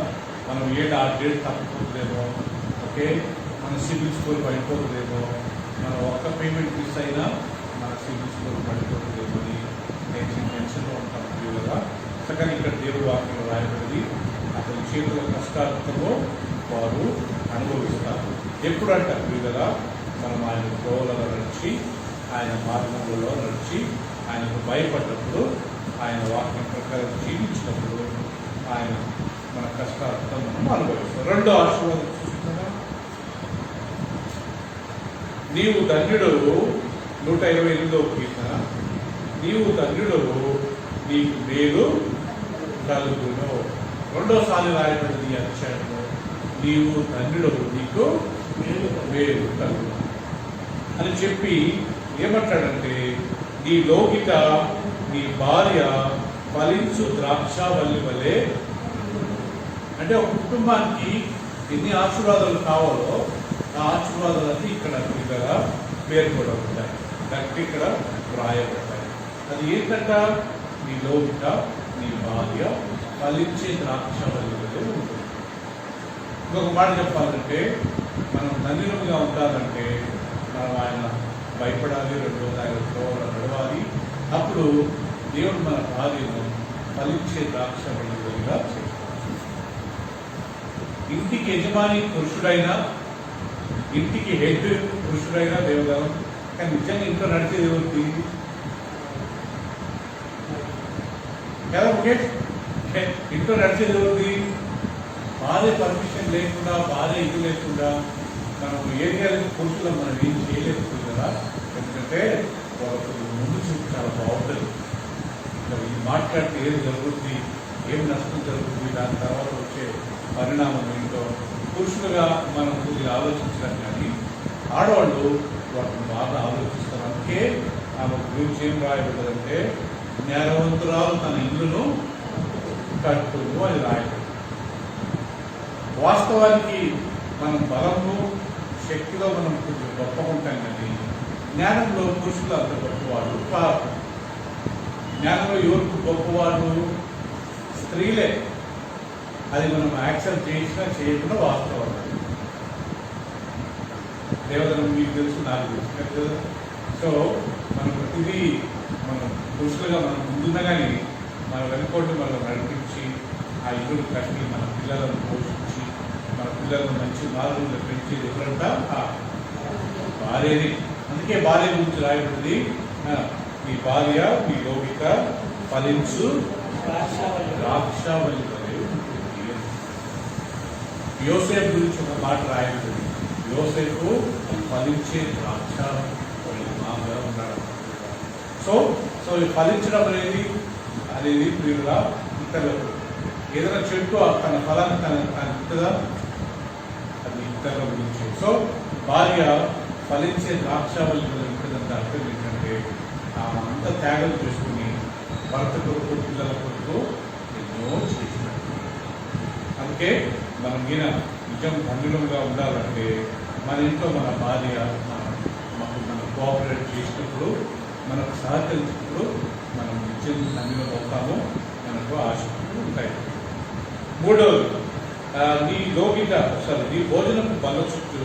మనం ఆ డేట్ తప్పుకోలేమో, ఓకే మన సిబిల్ స్కోర్ పడిపోతుందేమో, మనం ఒక్క పేమెంట్ మిస్ అయినా మన సిబిల్ స్కోర్ పడిపోతుందేమో అని టెన్షన్లో ఉంటాం ప్రియులుగా. కానీ ఇక్కడ దేవుడు వాక్యంలో రాయబడింది అతని చేతుల కష్టాలతో వారు అనుభవిస్తారు. ఎప్పుడు అంటారు ప్రియులుగా? మనం ఆయన గోవులలో నడిచి ఆయన మార్గంలో నడిచి ఆయనకు భయపడ్డప్పుడు ఆయన వాక్యం ప్రకారం జీవించినప్పుడు ఆయన మన కష్టాలతో మనం అనుభవిస్తాం. రెండో ఆశీర్వాదం చూస్తున్నారా? నీవు ధన్యుడు 128వ కీర్తన. నీవు ధన్యుడు నీకు మేలు కలుగును. రెండోసారి రాయబడింది ఈ అధ్యాయంలో నీవు ధన్యుడు నీకు మేలు కలుగును అని చెప్పి ఏమంటాడంటే నీ లోకిత నీ భార్య ఫలించు ద్రాక్షావల్లి వలె. అంటే ఒక కుటుంబానికి ఎన్ని ఆశీర్వాదాలు కావాలో ఆ ఆశీర్వాదాలన్నీ ఇక్కడ ఇక్కడ పేర్కొనబడ్డాయి, దానికి ఇక్కడ వ్రాయబడ్డాయి. అది ఏంటంట? నీ లోకిత నీ భార్య ఫలించే ద్రాక్షావల్లి వలె ఉంటుంది. ఇంకొక మాట చెప్పాలంటే మనం ధన్యులుగా ఉండాలంటే మనం ఆయన భయపడాలి, రెండోది ఆయన త్రోవలో నడవాలి. అప్పుడు దేవుడు మన భార్యను ఫలించే ద్రాక్షవల్లిగా చేస్తాడు. ఇంటికి యజమాని పురుషుడైనా ఇంటికి హెడ్ పురుషుడైనా దేవదానం, కానీ నిజంగా ఇంట్లో నడిచేది ఎవరికి కదా? ముఖేష్, ఇంట్లో నడిచేది ఎవరికి? భార్య పర్మిషన్ లేకుండా భార్య ఇది లేకుండా మనం ఏరియాలకు పురుషులు మనం ఏం చేయలేకపోతుంది కదా. ఎందుకంటే వాళ్ళకు ముందు చూపు చాలా బాగుంటుంది. ఇది మాట్లాడితే ఏం జరుగుతుంది, ఏం నష్టం జరుగుతుంది, దాని తర్వాత వచ్చే పరిణామం ఏంటో పురుషులుగా మనం కొద్దిగా ఆలోచించడం. కానీ ఆడవాళ్ళు వాటిని బాగా ఆలోచిస్తారు. అందుకే ఆమె గురించి ఏం రాయబడ్డదంటే జ్ఞానవంతురాలు తన ఇల్లును కట్టును అని రాయబడింది. వాస్తవానికి మనం బలంలో శక్తిలో మనం కొంచెం గొప్పగా ఉంటాం, కానీ జ్ఞానంలో పురుషులు అంత గొప్పవాడు కాదు. జ్ఞానంలో ఎవరికి గొప్పవాడు? స్త్రీలే. అది మనం యాక్సెప్ట్ చేసినా చేయకుండా వాస్తవం. దేవతను మీకు తెలుసు, నాకు తెలుసు కదా. సో మనం ప్రతిదీ మనం పురుషులుగా మనం ముందున్నా కానీ మన వెనుకోటి మనం నడిపించి ఆ ఇల్లు కట్టి మన పిల్లలను పోషించి మన పిల్లలను మంచి మార్గంలో పెంచేది ఎవరంట? భార్యని. అందుకే భార్య గురించి రాయబడింది నీ భార్య నీ లోకిత ఫలించు ద్రాక్షావల్లి వలె ఉంటుంది. యోసేపు గురించి ఒక మాట రాయబడింది. యోసేపు ఫలించే ద్రాక్షావల్లి మాగా ఉన్నాడు. సో ఫలించడం అనేది ప్రియులుగా ఇతరులకు ఏదైనా చెట్టు తన ఫలాన్ని తన ఇస్తుందా? అది ఇతరుల గురించి. సో భార్య ఫలించే ద్రాక్షావల్లి ఉంటుందంటే అర్థం ఏంటంటే అంత త్యాగం చేసుకుని భర్త కొరకు పిల్లల కొరకు ఎన్నో చేసినట్టు. అందుకే మనం ఈయన నిజం ధన్యులుగా ఉండాలంటే మన ఇంట్లో మన భార్య మనం కోఆపరేట్ చేసినప్పుడు మనకు సహకరించినప్పుడు మనం నిజం ధన్యులు అవుతాము, మనకు ఆశలు ఉంటాయి. మూడవది నీ లోకిత నీ భోజనపు బల్ల చుట్టూ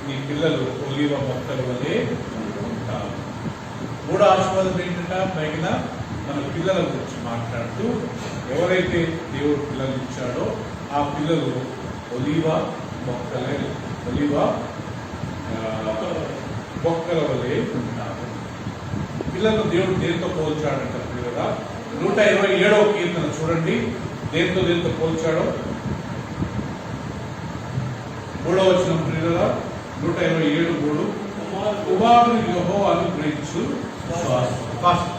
నీ పిల్లలు ఒలీవ మొక్కల వలె ఉంటారు. మూడో ఆశీర్వాదం ఏంటంటే పైన మన పిల్లల గురించి మాట్లాడుతూ ఎవరైతే దేవుడు పిల్లలు ఇచ్చాడో ఆ పిల్లలు ఒలీవ మొక్కల వలె ఉంటారు. పిల్లలను దేవుడు దేంతో పోల్చాడంట పిల్లగా? 127వ కీర్తన చూడండి, దేంతో పోల్చాడో. 3వ వచనం పిల్లగా 127:3. కుమారుడు యెహోవాను గ్రహించు స్వాస్థ్యం.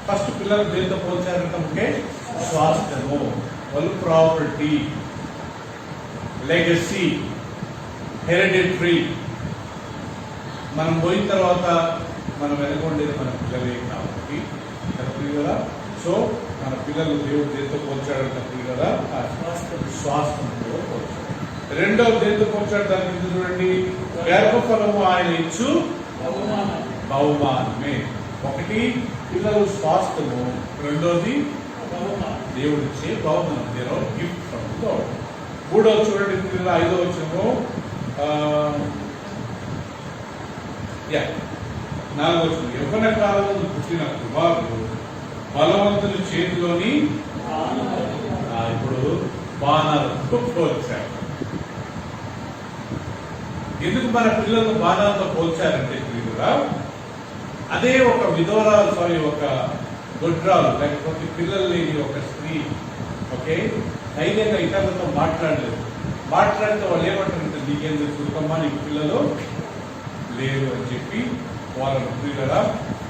ఫస్ట్ పిల్లలు దేంతో పోల్చారంటే స్వాస్థ్యము, వాళ్ళు ప్రాపర్టీ, లెగసీ, హెరిడిటరీ. మనం పోయిన తర్వాత మనం వెనకొండేది మన పిల్లలే కాబట్టి కదా. సో మన పిల్లలు దేవుడు దేంతో పోల్చాడంటే కదా స్వాస్థ్యంతో పోల్చాడు. రెండవ దేంతో పోల్చాడు దానికి చూడండి, గర్భఫలము ఆయన ఇచ్చు బహుమానమే. ఒకటి పిల్లలు స్వాస్థ్యము, రెండోది దేవుడు ఇచ్చే బహుమానం, దేర్ గిఫ్ట్ ఫ్రమ్ గాడ్. మూడవ చూడండి, 5వ వచనము, 4వ వచనం, యవ్వన కాలంలో పుట్టిన కుమారుడు బలవంతుని చేతిలోని ఇప్పుడు బాణాలతో పోల్చారు. ఎందుకు మన పిల్లలను బాణాలతో పోల్చారంటే కూడా అదే ఒక విధవరాలు, ఒక గొడ్రాలు, లేకపోతే పిల్లలు లేని ఒక స్త్రీ, ఓకే, ధైర్యంగా ఇతరులతో మాట్లాడితే వాళ్ళు ఏమంటారంటే నీకేం తెలుసుకమ్మా, నీకు పిల్లలు లేరు అని చెప్పి వాళ్ళని పిల్లలా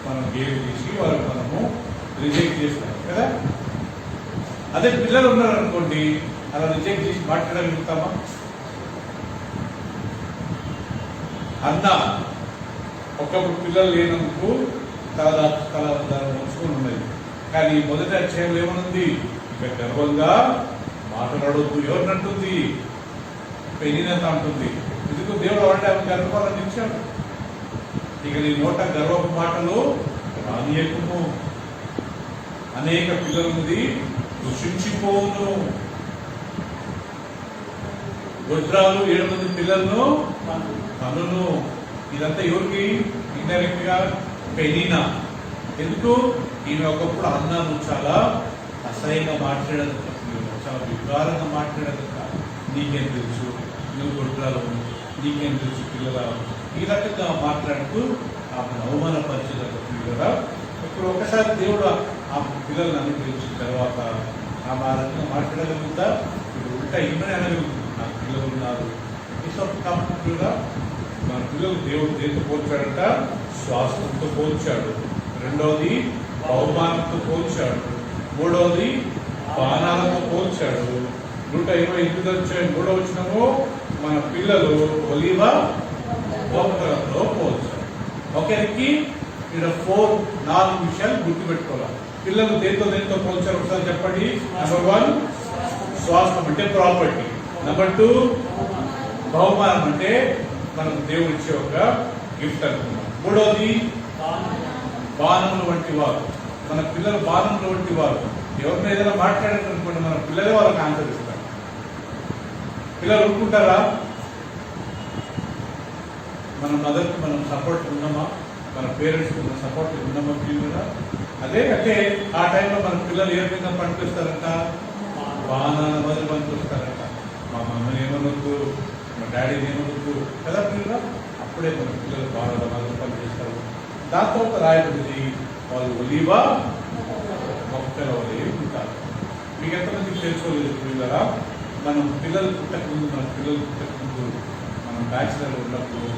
మనం గేలు తీసి వాళ్ళని మనము రిజెక్ట్ చేస్తాం కదా. అదే పిల్లలు ఉన్నారనుకోండి, అలా రిజెక్ట్ చేసి మాట్లాడగలుగుతామా? అన్న ఒకప్పుడు పిల్లలు లేనందుకు తల ఉంచుకొని ఉన్నది, కానీ మొదటి అధ్యాయంలో ఏమనుంది, ఇక గర్వంగా మాట్లాడొద్దు. ఎవరినంటుంది? పెనినంత అంటుంది. ఎందుకు? దేవుడు అంటే ఆమె గర్భఫలాన్ని ఇచ్చాడు. ఇక నీ నోట గర్వపు మాటలు రానియకుము, అనేక పిల్లలుంది దూషించిపోవును. గొడ్రాలు 7 మంది పిల్లలను కనును. ఇదంతా ఎవరికి? ఇండైరెక్ట్ గా పెనీనా. ఎందుకు? ఈమె ఒకప్పుడు అన్నాను చాలా అసహ్యంగా మాట్లాడదు, చాలా వికారంగా మాట్లాడదు. నీకేం తెలుసు, నువ్వు గొడ్రాలు, నీకేం తెలుసు పిల్లల, ఈ రకంగా మాట్లాడుతూ ఆమెను అవమానపరిచేది పిల్లల. ఇప్పుడు ఒకసారి దేవుడు ఆ పిల్లల్ని అనుగ్రహించిన తర్వాత ఆమె ఆ రకంగా మాట్లాడగలుగుతా? ఇప్పుడు ఉల్టా ఈమెనే అనగలుగుతుంది, నాకు పిల్లలు ఉన్నారు. కంప్లీట్గా మన పిల్లలు దేవుడు దేంతో పోల్చాడంట? శ్వాసంతో పోల్చాడు. రెండవది బహుమానంతో పోల్చాడు. మూడవది బాణాలతో పోల్చాడు. 128 వచ్చాయి. 3వ వచనము, మన పిల్లలు ఒలివ మొక్కలతో పోల్చాడు. ఒకరికి ఇక్కడ 4 విషయాలు గుర్తుపెట్టుకోవాలి. పిల్లలు దేంతో పోల్చారు ఒకసారి చెప్పండి. నెంబర్ 1 స్వాస్థ్యం అంటే ప్రాపర్టీ. నెంబర్ 2 బహుమానం అంటే మనకు దేవుడు ఇచ్చే ఒక గిఫ్ట్ అనుకున్నాం. మూడవది బాణములు వంటి వారు. మన పిల్లలు బాణములు వంటి వారు. ఎవరిని ఏదైనా మాట్లాడారనుకోండి, మన పిల్లలే వాళ్ళకి ఆన్సర్ ఇస్తారు. పిల్లలు ఊరుకుంటారా? మన మదర్కి మనం సపోర్ట్ ఉన్నామా? మన పేరెంట్స్కి మన సపోర్ట్ ఉన్నామా? పిల్లలు అదే అంటే ఆ టైంలో మన పిల్లలు ఏ విధంగా పనిపిస్తారంట? బాణాల మొదలు పనిపిస్తారంట. మా మమ్మల్ని ఏమనొద్దు, మా డాడీని ఏమనొద్దు కదా పిల్లలు. అప్పుడే మన పిల్లలు బాణాల మొదలు పనిచేస్తారు. దాంతో రాయబడింది, వాళ్ళు ఒలివా మొక్కల వలె ఉంటారు. మీకు ఎంతమందికి తెలుసుకోలేదు పిల్లరా? మనం పిల్లలు పుట్టకముందు మనం బ్యాచిలర్ ఉన్నప్పుడు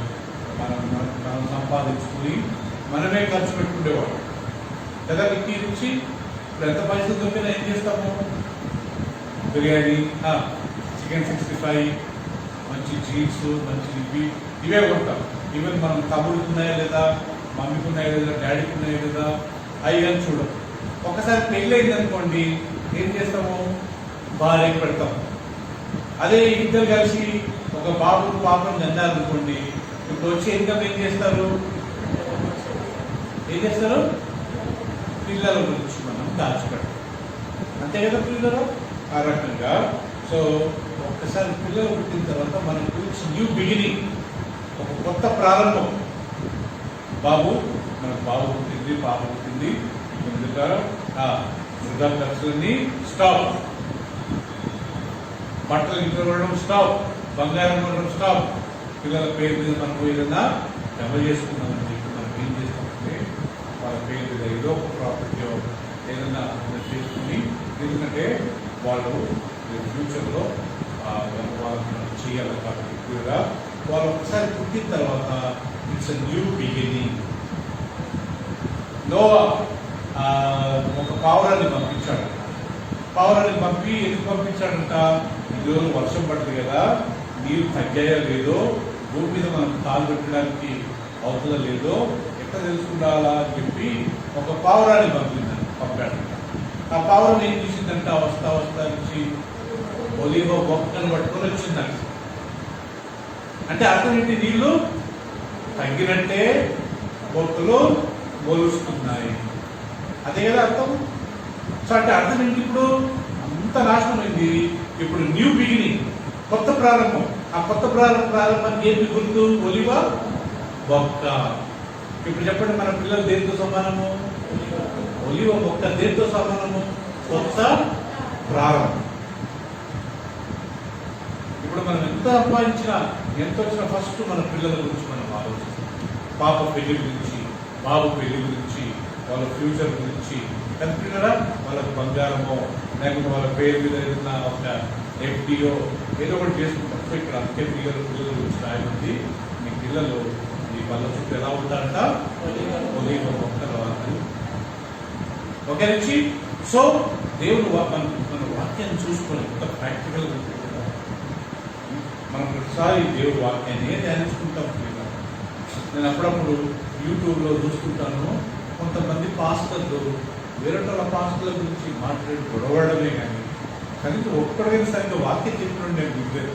మనం సంపాదించుకుని మనమే ఖర్చు పెట్టుకునేవాడు కదా. ఇంటి నుంచి ఇప్పుడు ఎంత పైసలు దొరికినా ఏం చేస్తాము? బిర్యానీ, చికెన్ 65, మంచి జీన్స్, మంచి ఇవే కొంటాం. ఈవెన్ మనం తమ్ముడికి ఉన్నాయా లేదా, మమ్మీకి ఉన్నాయా లేదా, డాడీకి ఉన్నాయా లేదా, అవి అని చూడం. ఒకసారి పెళ్ళి అయింది అనుకోండి, ఏం చేస్తాము? భార్యకి పెడతాం. అదే ఇద్దరు కలిసి ఒక బాబుని పాపని అన్నారనుకోండి, ఇప్పుడు వచ్చే ఇన్కమ్ ఏం చేస్తారు? పిల్లల గురించి మనం దాచిపెడతాం. అంతే కదా పిల్లలు. ఆ రకంగా సో ఒక్కసారి పిల్లలు పుట్టిన తర్వాత మన గురించి న్యూ బిగినింగ్, ఒక కొత్త ప్రారంభం. మనకు బాబు పుట్టింది, పాప పుట్టింది, ముందుగా వృధా ఖర్చులన్నీ స్టాప్, బట్టలు ఇంట్లో కొనడం స్టాప్, బంగారం కొనడం స్టాప్. పిల్లల పేరు మీద మనకు ఏదైనా జమ చేసుకున్నామని చెప్పి మనం ఏం చేస్తామంటే వాళ్ళ పేరు మీద ఏదో ఒక ప్రాపర్టీ ఏదైనా చేసుకుని, ఎందుకంటే వాళ్ళు ఫ్యూచర్లో వాళ్ళకి చేయాలి కాబట్టి వాళ్ళు ఒకసారి పుట్టిన తర్వాత ఇట్స్ న్యూ బిగినింగ్. నోవా ఒక పావురాన్ని పంపించాడు. పావురాన్ని పంపి ఎందుకు పంపించాడంట? ఈరోజు వర్షం పడుతుంది కదా, నీరు తగ్గాయో లేదో, భూమి మీద మనం కాలు పెట్టడానికి అవుతుందో లేదో ఎట్లా తెలుసుకుండాలా అని చెప్పి ఒక పావురాన్ని పంపాడంట. ఆ పావురం ఏం చేసిందంట? వస్తా నుంచి ఒలివ మొక్కను పట్టుకొని వచ్చిందంట. అంటే అర్థం ఏంటి? నీళ్లు తగ్గినట్టే మొక్కలు మొలుస్తున్నాయి, అదే కదా అర్థం. సో అంటే అర్థం ఏంటి? ఇప్పుడు అంత నాశనం అయింది, ఇప్పుడు న్యూ బిగినింగ్, కొత్త ప్రారంభం. ఆ కొత్త ప్రారంభానికి ఏమి గుర్తు? ఒలివ మొక్క. ఇప్పుడు చెప్పండి, మన పిల్లలు దేనితో సమానము? ఒలివ మొక్క దేనితో సమానము? కొత్త ప్రారంభం. ఇప్పుడు మనం ఎంత సంపాదించినా, ఎంత వచ్చినా ఫస్ట్ మన పిల్లల గురించి మనం ఆలోచిస్తాం. పాప పెళ్లి గురించి, బాబు పెళ్లి గురించి, వాళ్ళ ఫ్యూచర్ గురించి, కనుక వాళ్ళకి బంగారమో లేకపోతే వాళ్ళ పేరు మీద ఏదైనా ఒక ఎఫ్డిఓ ఏదో ఒకటి చేసుకుంటాం. సో ఇక్కడ అంతే పిల్లల గురించి రాయమంది. మీ పిల్లలు మీ వాళ్ళ చుట్టూ ఎలా ఉంటారంట? ఒలివ మొక్క రావాలి. ఓకే నుంచి. సో దేవుడు మన వాక్యాన్ని చూసుకొని ఒక ప్రాక్టికల్ మనం ప్రతిసారి దేవుడు వాక్యాన్ని ధ్యానించుకుంటాం. నేను అప్పుడప్పుడు యూట్యూబ్లో చూసుకుంటాను, కొంతమంది పాస్టర్లు వేరేటోళ్ళ పాస్టర్ల గురించి మాట్లాడి గొడవడమే కానీ కనీసం ఒక్కడైనా సరిగ్గా వాక్యం చెప్పినట్టు నేను గుర్తులేదు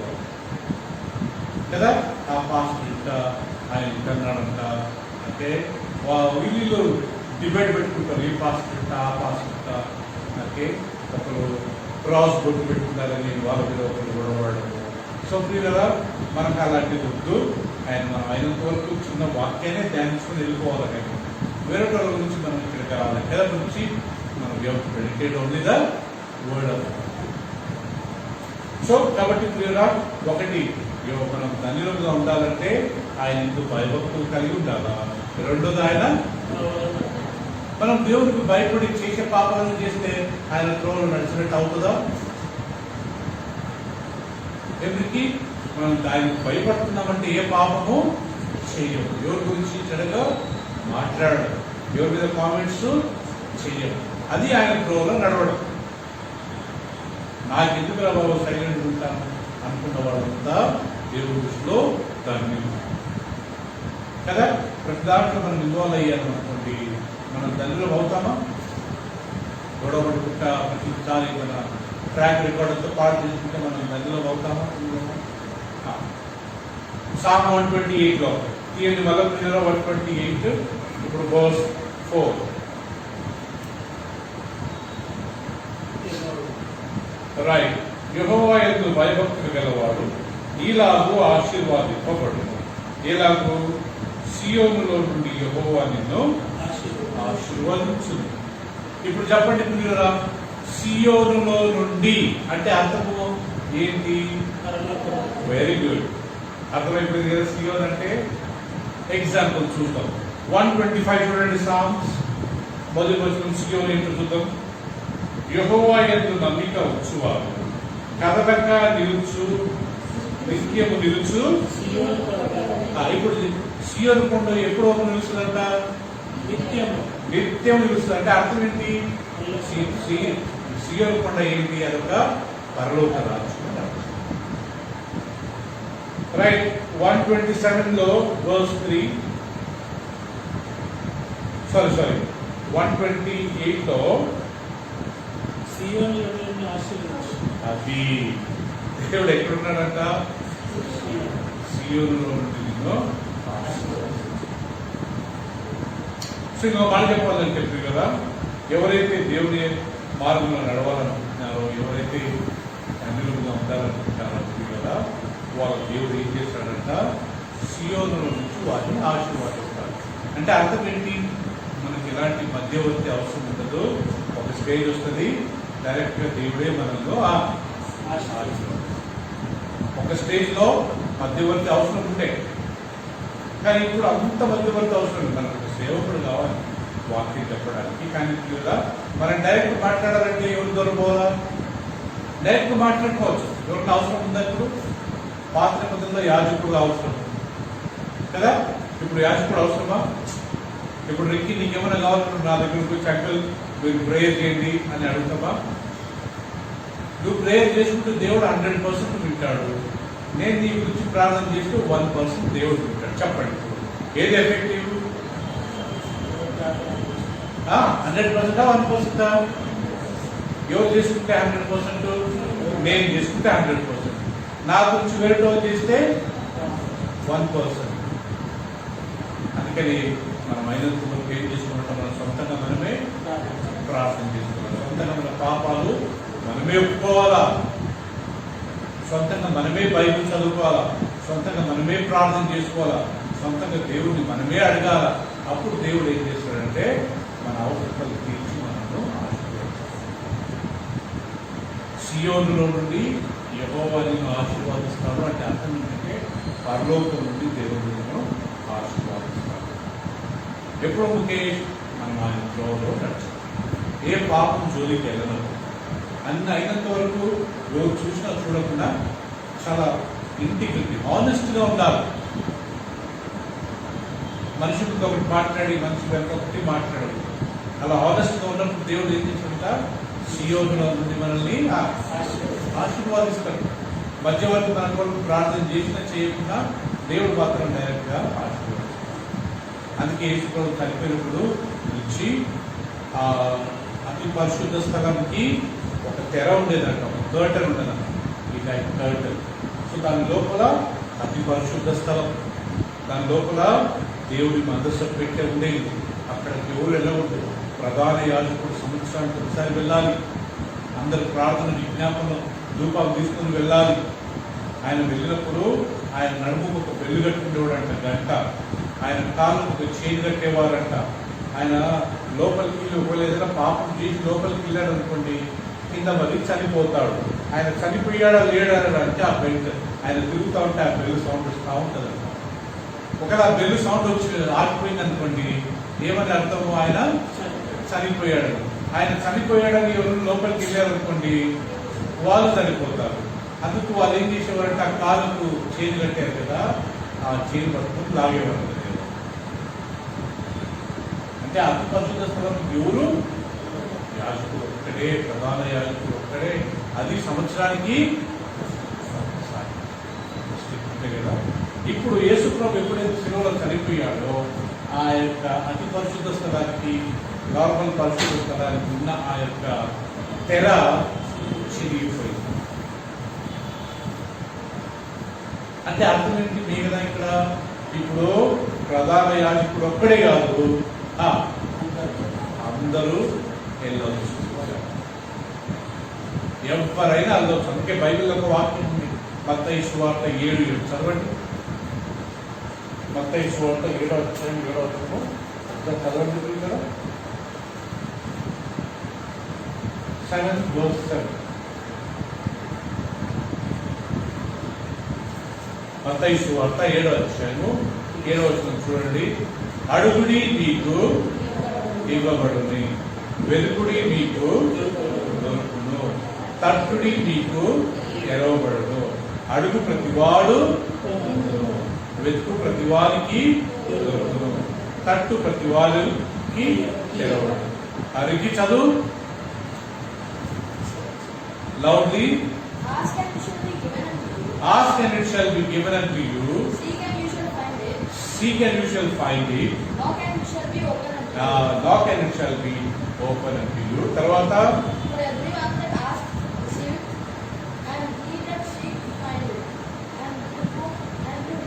కదా. ఆ పాస్టర్ ఇంట, ఆయన ఇంటన్నాడంట. అంటే వీళ్ళు డిబేట్ పెట్టుకుంటారు, ఈ పాస్టర్ ఇంట, ఆ పాస్టర్ ఇంట. ఓకే, ఒకరు క్రాస్ బొట్టు పెట్టుకుంటారని వాళ్ళ మీద ఒకరు గొడవడము. సో ప్రియులరా, మనకు అలాంటి వద్దు. మనం అయినంత వరకు చిన్న వాక్యాన్ని ధ్యానించుకుని వెళ్ళిపోవాలి. కానీ వేరే వాళ్ళ గురించి మనం ఇక్కడికి రావాలి కదా. నుంచి మనం dedicate only the word of God. So కాబట్టి ప్రియులరా, ఒకటి మనం ధన్యులుగా ఉండాలంటే ఆయన ఎందుకు భయభక్తులు కలిగి ఉండాలా. రెండోది ఆయన మనం దేవుడికి భయపడి చేసే పాపాలను చేస్తే ఆయన త్రోవలో నడిచినట్టు అవుతుందా? ఎవరికి మనం ఆయనకు భయపడుతున్నామంటే ఏ పాపము చెయ్యము, ఎవరి గురించి చెడుగా మాట్లాడడం, ఎవరి మీద కామెంట్స్ చెయ్యము. అది ఆయన త్రోవలో నడవడం. నాకు ఎందుకు బాబు సైలెంట్ ఉంటాను అనుకున్న వాళ్ళంతా దేవుడి దృష్టిలో ధన్యులు కదా. ప్రతి దాంట్లో మనం ఇన్వాల్వ్ అయ్యాను అనుకోండి, మనం ధన్యులం అవుతామా? గొడవ పడుకుంటా ప్రతిసారి మన ట్రాక్ రికార్డుతో పాటు చేసుకుంటే మనం ధన్యులం అవుతామా? సామ్ 128లో తీయండి మళ్ళీ 128. ఇప్పుడు వర్స్ 4. రైట్. యెహోవా యందు భయభక్తులు గలవాడు ఈలాగు ఆశీర్వాదింపబడును. ఎలాగూ? సియోనులో నుండి యెహోవా నిన్ను ఆశీర్వదించును. ఇప్పుడు చెప్పండి ప్రియులారా, సియోనులో నుండి అంటే అర్థము ఏంటి? వెరీ గుడ్, అర్థమైపోయింది కదా. సియోన్ అంటే ఎగ్జాంపుల్ చూద్దాం. 125 చూడండి. సామ్స్ మొదటి వచనం సియోన్ ఏంటో చూద్దాం. యెహోవా యందు నమ్మిక ఉంచువారు కదలక నిలుచు, నిత్యము నిలుచు. ఇప్పుడు సియోను కొండ ఎప్పుడు ఒక నిలుస్తుందంట? నిత్యం నిలుస్తుంది. అంటే అర్థం ఏంటి? సియోను కొండ ఏంటి? అదొక పరలోక రాజ్యం. రైట్. 127లో వర్స్ 3, సారీ 128లో అది దేవుడు ఎక్కడున్నాడంట? సియోనులో నుండి నిన్ను ఆశీర్వదించును. సో ఇంకో మాట చెప్పాలని చెప్పి కదా, ఎవరైతే దేవుని మార్గంలో నడవాలనుకుంటున్నారో, ఎవరైతే ధన్యులుగా ఉండాలనుకుంటున్నారో కదా, వాళ్ళ దేవుడు ఏం చేస్తాడంట? సియోనులో నుంచి వారిని ఆశీర్వాదిస్తాడు. అంటే అర్థం ఏంటి? మనకి ఎలాంటి మధ్యవర్తి అవసరం ఉండదు. ఒక స్టేజ్ వస్తుంది, డైరెక్ట్ గా దేవుడే మనలో ఒక స్టేజ్ లో మధ్యవర్తి అవసరం ఉంటే, కానీ ఇప్పుడు అంత మధ్యవర్తి అవసరం ఉంది. మనకు ఒక సేవకుడు కావాలి వాక్యం చెప్పడానికి. కానీ మనం డైరెక్ట్ మాట్లాడాలంటే ఎవరి ద్వారా పోవాలా? డైరెక్ట్ మాట్లాడుకోవచ్చు. ఎవరికి అవసరం ఉందా? ఇప్పుడు పాత నిబంధనలో యాజకుడు అవసరం కదా. ఇప్పుడు యాజకుడు అవసరమా? ఇప్పుడు రిక్కి నీకేమైనా కావాలంటే నా దగ్గరకు వచ్చి అంకుల్ మీరు ప్రేయర్ చేయండి అని అడుగుతామా? నువ్వు ప్రేయర్ చేసుకుంటే దేవుడు 100% వింటాడు. నేను నీ గురించి ప్రార్థన చేస్తూ 1% దేవుడు వింటాడు. చెప్పండి ఏది ఎఫెక్టివ్? 100%, 1%? ఎవరు చేసుకుంటే 100%? నేను చేసుకుంటే 100%. నా గురించి వేరే వాళ్ళు చేస్తే 1%. అందుకని మనం అయినంత వరకు ఏం చేసుకుంటాం? మన సొంతంగా మనమే ప్రార్థన చేసుకోవాలి. సొంతంగా మన పాపాలు మనమే ఒప్పుకోవాలా, సొంతంగా మనమే బైబిల్ చదువుకోవాలా, సొంతంగా మనమే ప్రార్థన చేసుకోవాలా, సొంతంగా దేవుడిని మనమే అడగాల. అప్పుడు దేవుడు ఏం చేస్తాడంటే మన అవసరాలు తీర్చి మనను ఆశీర్వదిస్తాడు. సియోనులో నుండి యెహోవా నిన్ను ఆశీర్వాదిస్తాడు అంటే అర్థం ఏంటంటే పరలోకం నుండి దేవుడు నిన్ను ఆశీర్వాదిస్తాడు. ఎప్పుడు ముఖేష్ మనం ఆయన త్రోవలో నడుచాలి. ఏ పాపం జోలికి వెళ్ళను. అన్ని అయినంత వరకు ఎవరు చూసినా చూడకుండా చాలా ఇంటిగ్రిటీ, హానెస్ట్గా ఉండాలి. మనిషికి ఒకటి మాట్లాడి మనిషి వెనక ఒకటి మాట్లాడదు. అలా హానెస్ట్గా ఉన్నప్పుడు దేవుడు ఏం చేస్తుంటా సియోనులో నుండి మనల్ని ఆశీర్వాదిస్తాడు. మధ్యవర్తి మన కొరకు ప్రార్థన చేసినా చేయకుండా దేవుడు మాత్రం డైరెక్ట్గా ఆశీర్వాదిస్తాడు. అందుకే యేసుప్రభు చనిపోయినప్పుడు నుంచి అతి పరిశుద్ధ స్థలానికి ఒక తెర ఉండేదంట, ఒక కర్టన్ ఉండేదంట, ఈ టైప్ కర్టన్. సో దాని లోపల అతి పరిశుద్ధ స్థలం, దాని లోపల దేవుడి మందస్సు పెట్టే ఉండేది. అక్కడ దేవుడు ఎలా ఉంటుంది? ప్రధాన యాజకుడు సంవత్సరానికి ఒకసారి వెళ్ళాలి. అందరి ప్రార్థన విజ్ఞాపనలు ధూపాలు తీసుకుని వెళ్ళాలి. ఆయన వెళ్ళినప్పుడు ఆయన నడుముకు ఒక బెల్లు కట్టుకునేవాడంట, గంట. ఆయన కాళ్ళకు ఒక చేయి కట్టేవారంట. ఆయన లోపలికి వెళ్ళి ఒకవేళ ఏదైనా పాపం చేసి లోపలికి వెళ్ళాడు అనుకోండి, కింద మరి చనిపోతాడు. ఆయన చనిపోయాడా లేడా అంటే ఆ బెల్ట్ ఆయన తిరుగుతూ ఉంటే ఆ బెల్లు సౌండ్ వస్తూ ఉంటుంది. ఒకవేళ ఆ బెల్లు సౌండ్ వచ్చి ఆగిపోయింది అనుకోండి, ఏమని అర్థము? ఆయన చనిపోయాడు. ఆయన చనిపోయాడని ఎవరు లోపలికి వెళ్ళారు అనుకోండి, వాళ్ళు చనిపోతారు. అందుకు వాళ్ళు ఏం చేసేవారంటే ఆ కాళ్ళకు చేయి కట్టారు కదా, ఆ చేయి పట్టుకుని లాగేవారు. అంటే అతి పరిశుద్ధ స్థలం ఎవరు? యాజకుడు ఒక్కడే, ప్రధాన యాజకుడు ఒక్కడే. అది సంవత్సరానికి కదా. ఇప్పుడు యేసుప్రభు ఎప్పుడైతే శిలువలో చనిపోయాడో ఆ యొక్క అతి పరిశుద్ధ స్థలానికి, నార్మల్ పరిశుద్ధ స్థలానికి ఉన్న ఆ యొక్క తెర చిరిగిపోయింది. అంటే అర్థం ఏంటి మీ కదా? ఇక్కడ ఇప్పుడు ప్రధాన యాజకుడు ఒక్కడే కాదు, అందరూ వెళ్ళవచ్చు, ఎవరైనా వెళ్ళవచ్చు. అందుకే బైబిల్లో ఒక వాక్యం ఉంది, మత్తయి సువార్త 7:7 చదవండి. మత్తయి సువార్త 7వ అధ్యాయం 7వ వచనము చదవండి కదా. 7:7 మత్తయి సువార్త 7వ అధ్యాయము 7వ వచనం చూడండి. అడుగుడి మీకు ఇవ్వబడును, వెలుగుడి మీకు దొరుకును, తట్టుడి మీకు తెరవబడును. అడుగు ప్రతివాడు వెతుకు ప్రతివానికి దొరుకును, తట్టు ప్రతివానికి తెరవబడును. అరిగి చదువు loudly. Ask and it shall be given unto you. Ask and it shall be given unto you. Seek and you shall find it. Seek and you shall find it. Knock and it shall be open unto you. Knock and it shall be open unto you. Tarvata. For everyone that asks receives, and he that seeks find it, and to him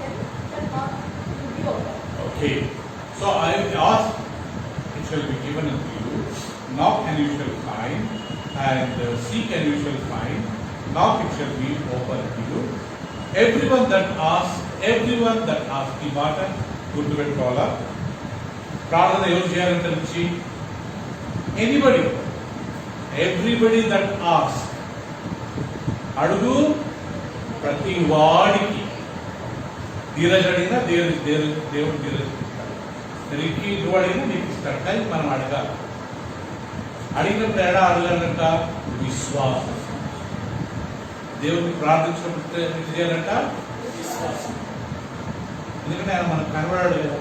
that knock it will be open. Okay. So I ask, it shall be given unto you. Knock and you shall find. And seek and you shall find. Knock, it shall be open to you. Everyone that asks ఈ మాట గుర్తుపెట్టుకోవాలా. ప్రార్థన ఎవరు చేయాలంటే నుంచి everybody that ask, అడుగు ప్రతి వాడికి. ధీరజ్ అడిగినా దేవుడు ధీరజ్ ఇస్తాడు, తిరిగి నువ్వు అడిగినా నీకు ఇస్తాడు. కానీ మనం అడగాలి. అడిగినప్పుడు ఎలా అడగాలంట? విశ్వాసం. దేవుడిని ప్రార్థించినప్పుడు ఏం చేయాలంట? ఎందుకంటే ఆయన మనకు కనబడాడు కదా,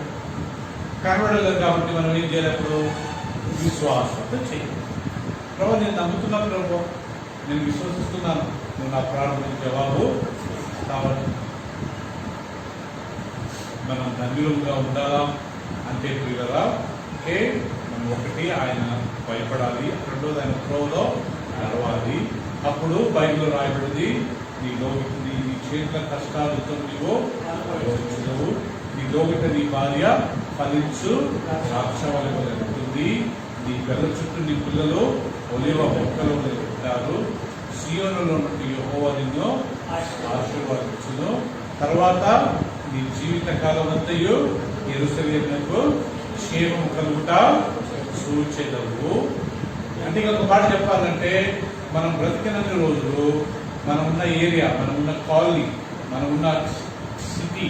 కనబడలేదు కాబట్టి మనం ఏం చేయలేప్పుడు విశ్వాసంతో చేయాలి. ప్రభు నేను నమ్ముతున్నాను, ప్రభు నేను విశ్వసిస్తున్నాను, నువ్వు నా ప్రార్థన జవాబు కావాలి. మనం ధన్యులుగా ఉండాలా అంటే ప్రియులరా, మనం ఒకటి ఆయన భయపడాలి, రెండోది ఆయన త్రోవలో నడవాలి. అప్పుడు బైబిల్లో రాయబడింది, నీ చేతుల కష్టాలతో నీవు ఆలోచించవు, నీ లోగిట నీ భార్య ఫలించు ద్రాక్షవల్లి వలె ఉంటుంది, నీ పిల్లల చుట్టూ నీ పిల్లలు ఒలివ మొక్కలు ఉంటారు, సీయోనులో నుండి యెహోవా నిన్ను ఆశీర్వదించును, తర్వాత నీ జీవిత కాలం అంతయు యెరూషలేమునకు క్షేమం కలుగుట సూచెదవు. అంటే ఒక మాట చెప్పాలంటే, మనం బ్రతికినన్ని రోజులు మనం ఉన్న ఏరియా, మనం ఉన్న కాలనీ, మనం ఉన్న సిటీ,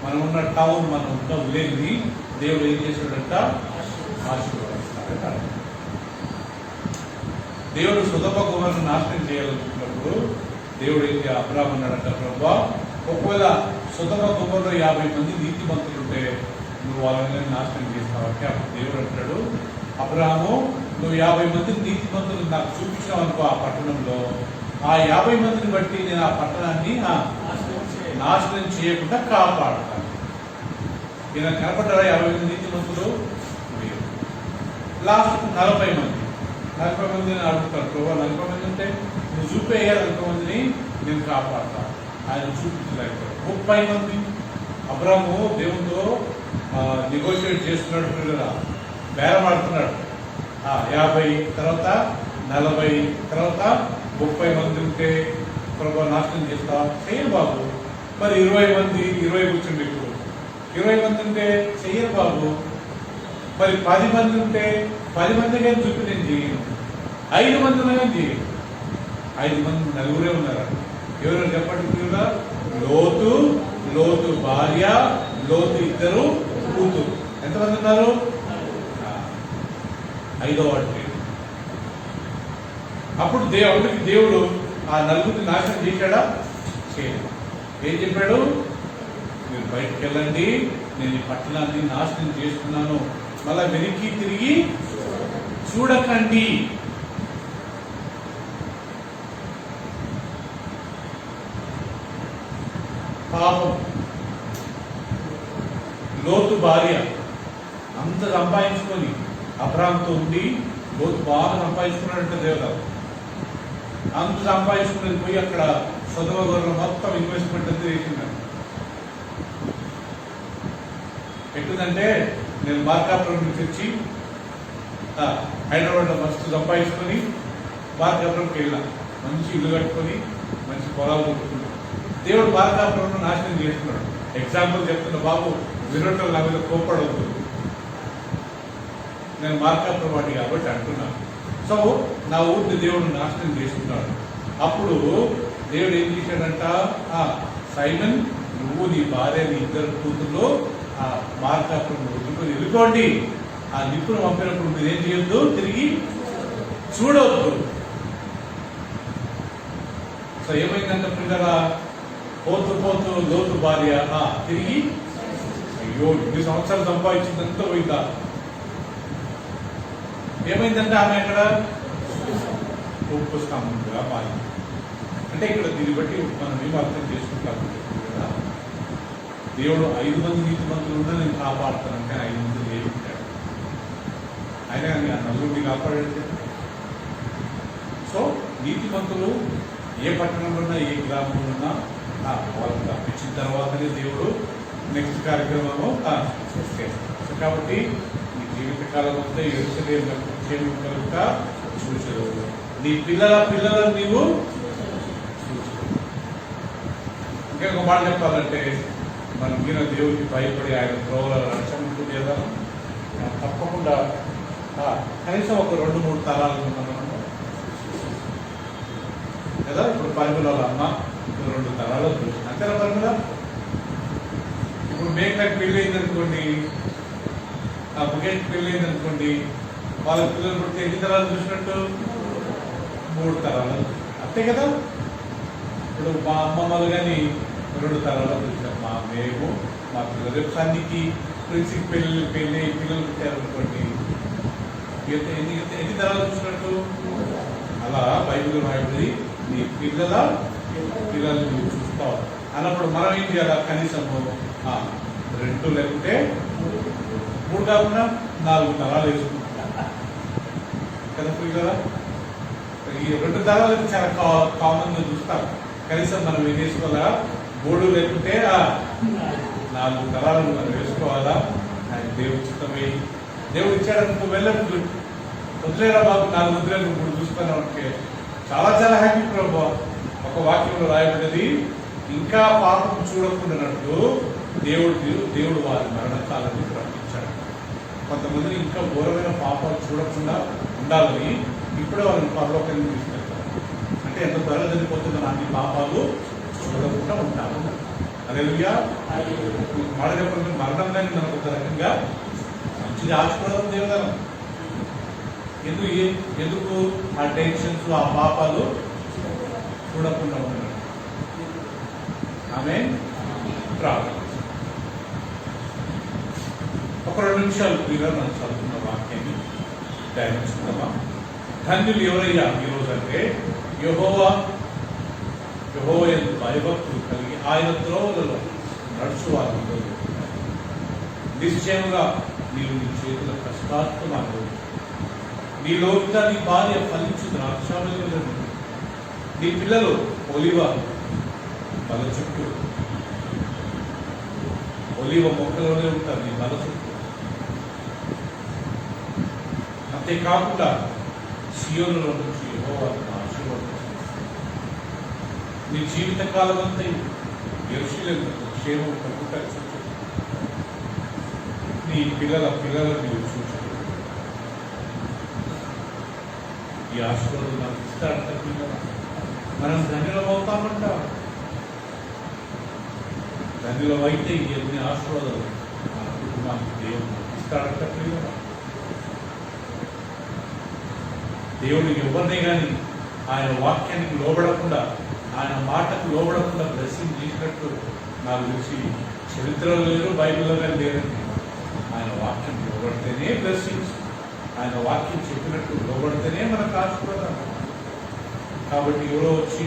మనం ఉన్న టౌన్, మనం ఉన్న విలేజ్ని దేవుడు ఏం చేశాడంట? ఆశీర్వదిస్తాడట. దేవుడు సుధమ కుమారుని నాశనం చేయాలనుకున్నప్పుడు దేవుడు ఏంటి అబ్రాహాము అన్నాడంట, ప్రభా ఒకవేళ సుధమ కుమారులో 50 మంది నీతిమంతులు ఉంటే నువ్వు వాళ్ళని నాశనం చేస్తావంటే, అప్పుడు దేవుడు అంటాడు, అబ్రాహాము నువ్వు 50 మంది నీతిమంతులు నాకు చూపించావు అనుకో ఆ పట్టణంలో, ఆ 50 మందిని బట్టి నేను ఆ పట్టణాన్ని నాశనం చేయకుండా కాపాడుతాను. ఈయన కనపడ్డారా 50 మంది నీతిమంతులు? లాస్ట్ 40 మంది నేను అడుగుతాను, ప్రభావ 40 మంది ఉంటే నువ్వు చూపేయాలి, 40 మందిని నేను కాపాడుతాను. ఆయన చూపించలేకపోయాడు. 30 మంది అబ్రాహాము దేవునితో నెగోషియేట్ చేస్తున్నాడు, పిల్లల బేరం ఆడుతున్నాడు. 50 తర్వాత 40 తర్వాత 30 మంది ఉంటే ప్రభావ నాశనం చేస్తా చెయ్యరు బాబు. మరి 20 మంది 20 కూర్చుండి, ఇప్పుడు 20 మంది ఉంటే చెయ్యరు బాబు. మరి 10 మంది ఉంటే 10 మందిగా చూపి నేను చేయను. 5 మంది ఉన్నాయని చేయను. 5 మంది నలుగురే ఉన్నారు. ఎవరు చెప్పండి? లోతు భార్య, లోతు 2 కూతురు. ఎంతమంది ఉన్నారు? 5వ వాడు. అప్పుడు దేవుడు ఆ నలుగురిని నాశనం చేశాడా? చేయలేదు. ఏం చెప్పాడు? మీరు బయటకు వెళ్ళండి, నేను ఈ పట్టణాన్ని నాశనం చేస్తున్నాను, మళ్ళా వెనక్కి తిరిగి చూడకండి. పాపం లోతు భార్య అంత సంపాదించుకొని అబ్రాహాముతో ఉండి, లోతు బాగా సంపాదించుకున్నాడంటే దేవత అంత సంపాదించుకునేది పోయి అక్కడ సొదమ గొర్రెలు మొత్తం ఇన్వెస్ట్మెంట్ అంతా చేసిందండి. ఎట్లుందంటే, నేను మార్కాపురం నుంచి వచ్చి హైదరాబాద్లో మస్తు సంపాదించుకొని మార్కాపురంకి వెళ్ళా, మంచి ఇల్లు కట్టుకొని మంచి పొలాలు కొట్టుకున్నాడు. దేవుడు మార్కాపురంలో నాశనం చేస్తున్నాడు. ఎగ్జాంపుల్ చెప్తున్నా బాబు, విరోటలు నా మీద కోపడవద్దు, నేను మార్కాపురం వాటి కాబట్టి అంటున్నాను. సో నా ఊరిని దేవుడు నాశనం చేస్తున్నాడు. అప్పుడు దేవుడు ఏం చేశాడంట, సైమన్ నువ్వు నీ భార్య నీ 2 కూతుర్లు ఆ మార్కాపురం వదులుకొని వెళ్ళిపోండి. ఆ నిప్పును పంపినప్పుడు మీరేం చేయొద్దు, తిరిగి చూడవద్దు. సో ఏమైందంటే పిల్లల పోతూ లోతు భార్య తిరిగి, అయ్యో 2 సంవత్సరాలు సంపాదించిందంతా పోయిందా. ఏమైందంటే ఆమె అక్కడ ఉప్పు స్తంభంగా మారింది. అంటే ఇక్కడ దీన్ని బట్టి మనం ఏం అర్థం చేసుకుంటాము కదా, దేవుడు 5 మంది నీతిమంతులు ఉన్నా నేను కాపాడుతానంటే 5 మంది లేవుంటాడు. అయినా ఆ నలుగురిని కాపాడాడు. సో నీతిమంతులు ఏ పట్టణంలో ఉన్నా, ఏ గ్రామంలో ఉన్నా వాళ్ళని తప్పించిన తర్వాతనే దేవుడు నెక్స్ట్ కార్యక్రమము చేస్తాడు. కాబట్టి నీ జీవితకాలం అంతా యెరూషలేమునకు క్షేమం కలుగుట చూచెదవు, నీ పిల్లలను నీవు చూచెదవు. ఇంకా ఒక మాట చెప్పాలంటే, మనం మీద దేవుడికి భయపడి ఆయన త్రోవల రక్షణ చేద్దాం. తప్పకుండా కనీసం ఒక 2-3 తరాలు ఉన్నాం కదా. ఇప్పుడు పరిమళ అమ్మ 2 తరాలు చూసి అంతేనా పరిమళ. ఇప్పుడు మేఘనాకి పెళ్ళి అయిందనుకోండి, ఆ ముఖేష్ పెళ్ళి అయిందనుకోండి, వాళ్ళ పిల్లలు పుడితే ఎన్ని తరాలు చూసినట్టు? 3 తరాలు అంతే కదా. ఇప్పుడు మా అమ్మమ్మలు కానీ 2 తరాలకు చూసాం. మేము మా పిల్లలు రేపు సన్నికి ప్రిన్సికి పిల్లలు పుట్టారనుకోండి, ఎన్ని తరాలు చూసినట్టు? అలా బైబిల్ రాయబడి నీ పిల్లలు నువ్వు చూస్తావు అన్నప్పుడు మనం ఏం చేయాలి? కనీసము 2 లేకుంటే 3 కాకుండా 4 తరాలు వేసుకుంటాం కదా పిల్లలా. ఈ 2 తరాలు చాలా కామన్ గా చూస్తాం. కనీసం మనం ఏం చేసుకోవాలా? 3 లేకుంటే 4 తరాలు మనం వేసుకోవాలా? ఆయన దేవుడి చిత్తమే. దేవుడు ఇచ్చాడనుకో వెళ్ళదు, వదిలేరా బాబు 4 వదిలేదు 3 చూసుకున్నాం అంటే చాలా చాలా హ్యాపీ ప్రభావ. ఒక వాక్యంలో రాయబడ్డది, ఇంకా పాపం చూడకుండానట్టు దేవుడు వారి మరణకాలాన్ని ప్రకటించాడు. కొంతమందిని ఇంకా ఘోరమైన పాపాలు చూడకుండా ఉండాలని ఇప్పుడే వాళ్ళని పరలోకాన్ని తీసుకెళ్తారు. అంటే ఎంత త్వరగా చనిపోతుందో అన్ని పాపాలు చూడకుండా ఉంటారు. హల్లెలూయా. మాట చెప్పండి, మరణం కానీ మనకు ఒక రకంగా మంచిది ఆశీర్వాదం దేవుదనం. ఎందుకు ఆ టెన్షన్స్ ఆ పాపాలు చూడకుండా ఉన్నాడు. ఆమె ప్రార్థన ఒక 2 నిమిషాలు క్లియర్గా మనం చదువుతున్న వాక్యాన్ని ధ్యానించుకుందామా? ధన్యులు ఎవరయ్యా ఈరోజు అంటే యెహోవా యందు భయభక్తులు కలిగి ఆయన త్రోవలలో నడుచువారు. నిశ్చయంగా నీవు నీ చేతుల కష్టార్థమాలు నీలోగా నీ భార్య ఫలించు ద్రాక్షావళిలో నీ పిల్లలు ఒలివ బల చుట్టూ ఒలివ మొక్కలోనే ఉంటారు నీ బల చుట్టూ. అంతేకాకుండా సియోనులో నుంచి యెహోవా ఆశీర్వాదం నీ జీవిత కాలం అంతా యెరూషలేము క్షేమం కలుగుట చూచు. నీ పిల్లలను నీవు చూచు. ఈ ఆశీర్వాదం నాకు ఇస్తాడంట. మనం ధన్యులం అవుతామంట. ధన్యులం అయితే ఎన్ని ఆశీర్వాదాలు మన కుటుంబానికి దేవుడు మనకి ఇస్తాడంట. దేవుడు ఎవరిని కానీ ఆయన వాక్యానికి లోబడకుండా, ఆయన మాటకు లోబడకుండా బ్లెస్సింగ్ చేసినట్టు నాకు తెలిసి చరిత్రలో లేరు, బైబిల్లో కానీ లేరండి. ఆయన వాక్యం లోబడితేనే బ్లెస్సింగ్స్, ఆయన వాక్యం చెప్పినట్టు లోబడితేనే మనకు ఆశీర్వాదం. కాబట్టి ఎవరో వచ్చి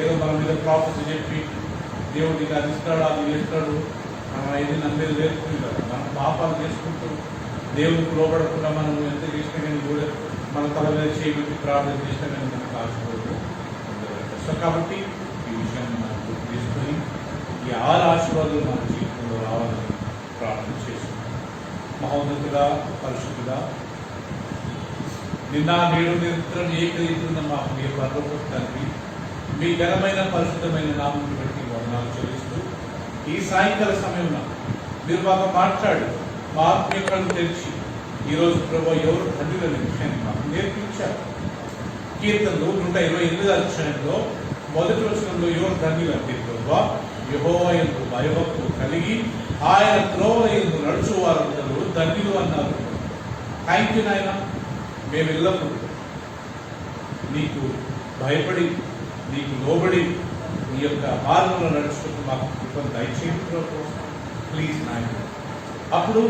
ఏదో మన మీద ప్రాఫెస్ చెప్పి దేవుడికి అది ఇస్తాడు అది చేస్తాడు, మనం ఏది నమ్మేది లేకుండా మనం పాపాలు చేసుకుంటూ దేవుడికి లోబడకుండా మనం ఎంత చేసినా కానీ కూడా మన తల మీద చేయబట్టి ప్రార్థన చేసినా కానీ మనకు ఆశీర్వాదం. సో కాబట్టి ఈ విషయాన్ని మనం గుర్తు తీసుకొని ఈ 6 ఆశీర్వాదాలు మన జీవితంలో రావాలని ప్రార్థన చేస్తున్నాం. మహోన్నతుడా, పరిశుద్ధుడా, నిన్న నేడు నిరంతరం ఏకరీతున్న మా ప్రియ పరలోకపు తండ్రి, మీ ఘనమైన పరిశుద్ధమైన నామమును బట్టి వందనాలు చెల్లిస్తూ ఈ సాయంకాల సమయంలో మీరు మాకు మాట్లాడి మా ఆత్మీయ కళ్ళు తెరిచి ఈరోజు ప్రభు ఎవరు ధన్యులనే విషయాన్ని మాకు నేర్పించారు. కీర్తనలు 128 అధ్యాయంలో మొదటి వచనంలో ఎవరు ధన్యులు అంటే ప్రభు యెహోవా యందు భయభక్తులు కలిగి ఆయన త్రోవల యందు నడుచు వారందరూ ధన్యులు అన్నారు. థ్యాంక్ యూ నాయన. మేము ఎల్లప్పుడూ నీకు భయపడి నీకు లోబడి నీ యొక్క మార్గంలో నడుచుకుంటూ మాకు కృపను దయచేయండి ప్రభు. ప్లీజ్ నాయన. అప్పుడు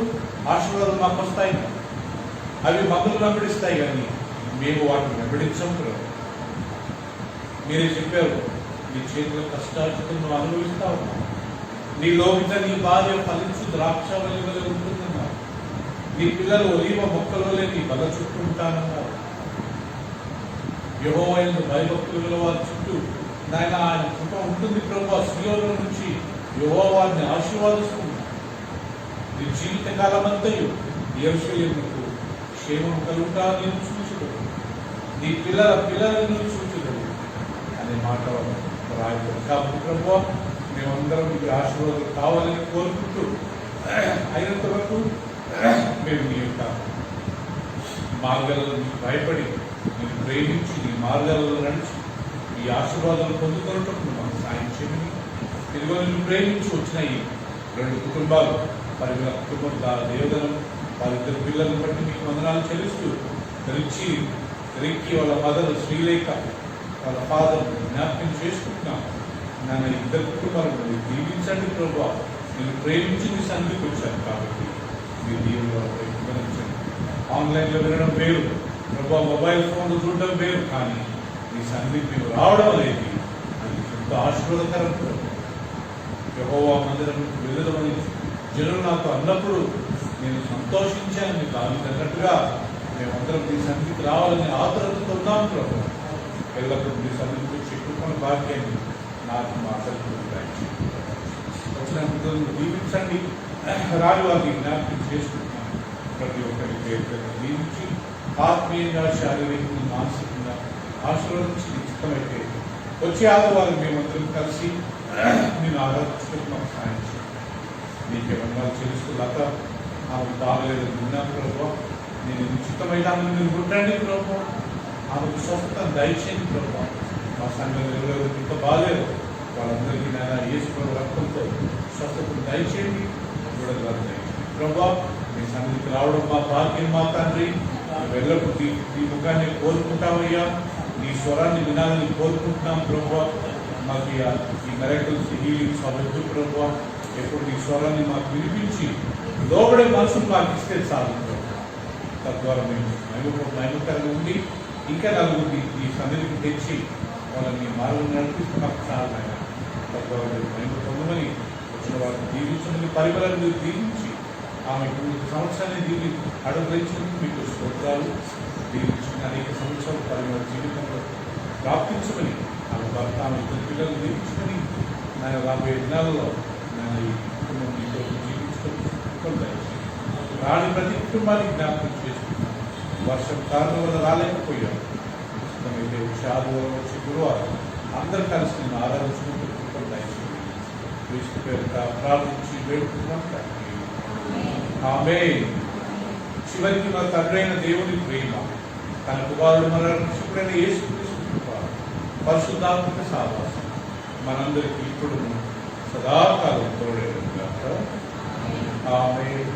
ఆశీర్వాదాలు మాకు వస్తాయి, అవి మమ్మల్ని వెంబడిస్తాయి, కానీ మేము వాటిని వెంబడించాం ప్రభు. మీరే చెప్పారు, నీ చేతుల కష్టార్జితం నువ్వు అనుభవిస్తావు, నీ లోకిత నీ భార్య ఫలించు ద్రాక్షావళి వలె ఉంటుందన్నారు, నీ పిల్లలు ఒలీవ మొక్కలోనే నీ బల చుట్టూ ఉంటానన్నారు. యెహోవా యందు భయభక్తులు గల వారి చుట్టూ నాయన ఆయన కృప ఉంటుంది ప్రభు. సియోను నుంచి యెహోవాని ఆశీర్వాదిస్తుంది. నీ జీవిత కాలమంతయు యెరూషలేముకు క్షేమం కలుగుతా నేను చూచుడు, నీ పిల్లలను చూచుడు అనే మాట రాయబడి. కాబట్టి ప్రభు మేమందరం మీకు ఆశీర్వాదాలు కావాలని కోరుకుంటూ అయినంత వరకు మేము మీ యొక్క మార్గాలను మీకు భయపడి మీరు ప్రేమించి నీ మార్గాలలో నడిచి ఈ ఆశీర్వాదాలు పొందుతున్నట్టు మాకు సాయం చేయమని. ఇదిగో నిన్ను ప్రేమించి వచ్చిన ఈ 2 కుటుంబాలు, మరి వీళ్ళ కుటుంబం దేవదనం వారిద్దరు పిల్లలను బట్టి మీకు వందనాలు చెల్లిస్తూ రిక్కి వాళ్ళ మదర్ శ్రీలేఖ వాళ్ళ ఫాదర్ జ్ఞాపకం చేసుకుంటున్నాం. నాన్న ఇద్దరు కుటుంబాలను మీరు దీవించండి ప్రభా. నేను ప్రేమించి మీ సన్నిధికి వచ్చాను కాబట్టి మీ దీవులు గమనించండి. ఆన్లైన్లో వినడం వేరు ప్రభా, మొబైల్ ఫోన్లు చూడడం వేరు, కానీ మీ సన్నిధికి మేము రావడం అనేది అది ఎంతో ఆశీర్వాదకరం ప్రభా. యెహోవా మందిరం వెళ్ళడమని జనులు నాకు అన్నప్పుడు నేను సంతోషించాను. మీకు అన్నట్టుగా మేమందరం మీ సన్నిధికి రావాలని ఆతురతతో ఉన్నాం ప్రభు. ఎల్లప్పుడూ మీ సన్నిధికి చెప్పుకున్న భాగ్యాన్ని నాకు మాట్లాడుకుంటాయి. వచ్చిన మిత్రులను దీవించండి, రాని వారిని జ్ఞాపకం చేసుకుంటున్నాను. ప్రతి ఒక్కరి పేరు దీవించి ఆత్మీయంగా, శారీరకంగా, మానసికంగా ఆశీర్వదించి నిశ్చితమైతే వచ్చే ఆదివారం మేమందరం కలిసి నేను ఆరాధించుకుంటూ మాకు సాయం చేయండి. మీకే వందనాలు చెల్లిస్తులాక ఆమె బాగలేదని విన్నాను ప్రభు. నేను నిశ్చితమైన మీరు ముట్టండి ప్రభు. ఆమెకు స్వస్థతను దయచేయండి ప్రభు. మా సంఘంలో ఎవరెవరికి ఇంకా బాగాలేదు వాళ్ళందరికీ నేను యేసు ప్రభు రక్తంతో స్వస్థతను దయచేయండి, విడుదల దయచేయండి ప్రభు. మీ సన్నిధికి రావడం మా భాగ్యం మా తండ్రి. వెళ్ళప్పుడు ఈ ముఖాన్ని కోరుకుంటామయ్యా, నీ స్వరాన్ని వినాలని కోరుకుంటున్నాం ప్రభు. మాకు ఈ మెరకల్స్ హీలింగ్స్ అవ్వద్దు ప్రభు. ఎప్పుడు నీ స్వరాన్ని మాకు వినిపించి లోబడే మనసును మాకు ఇస్తే చాలు ప్రభు. తద్వారా మేము నైమకరంగా ఉండి ఇంకా నలుగురిని ఈ సన్నిధికి తెచ్చి వాళ్ళని మార్గం నడిపిస్తూ మాకు చాలు ఆయన. తద్వారా మీరు నైమ పొందమని వచ్చిన వారిని దీవించమని పరిమళను మీరు దీవించి ఆమె 9 సంవత్సరాన్ని దీన్ని అడుగులేసినందుకు మీకు స్తోత్రాలు. దీవించిన అనేక సంవత్సరాలు పరిమళ జీవితంలో ప్రాప్తించమని ఆమె భర్త ఆమె ఇద్దరు పిల్లలు దీవించమని నేను రాబోయే దినాలలో నేను ఈ కుటుంబం మీతో జీవించుకుంటాను. రాని ప్రతి కుటుంబానికి జ్ఞాపకం చేసుకుంటాను. వర్షం కారణం వల్ల రాలేకపోయాం. ఇష్టమైతే వచ్చే ఆదివారం వచ్చి గురువారం అందరూ కలిసి నేను ఆరాధించుకుంటూ కుటుంబం క్రీస్తు పేరుట ప్రార్థించి వేడుకుంటున్నాం తండ్రి. ఆమేన్. చివరికి మన తండ్రి అయిన దేవుని ప్రేమ, తన కుమారుడు మన రక్షకుడైన యేసుక్రీస్తు కృప, పరిశుద్ధాత్మక సహవాసం మనందరికీ ఇప్పుడు సదాకాలం తోడేగాక. ఆమేన్.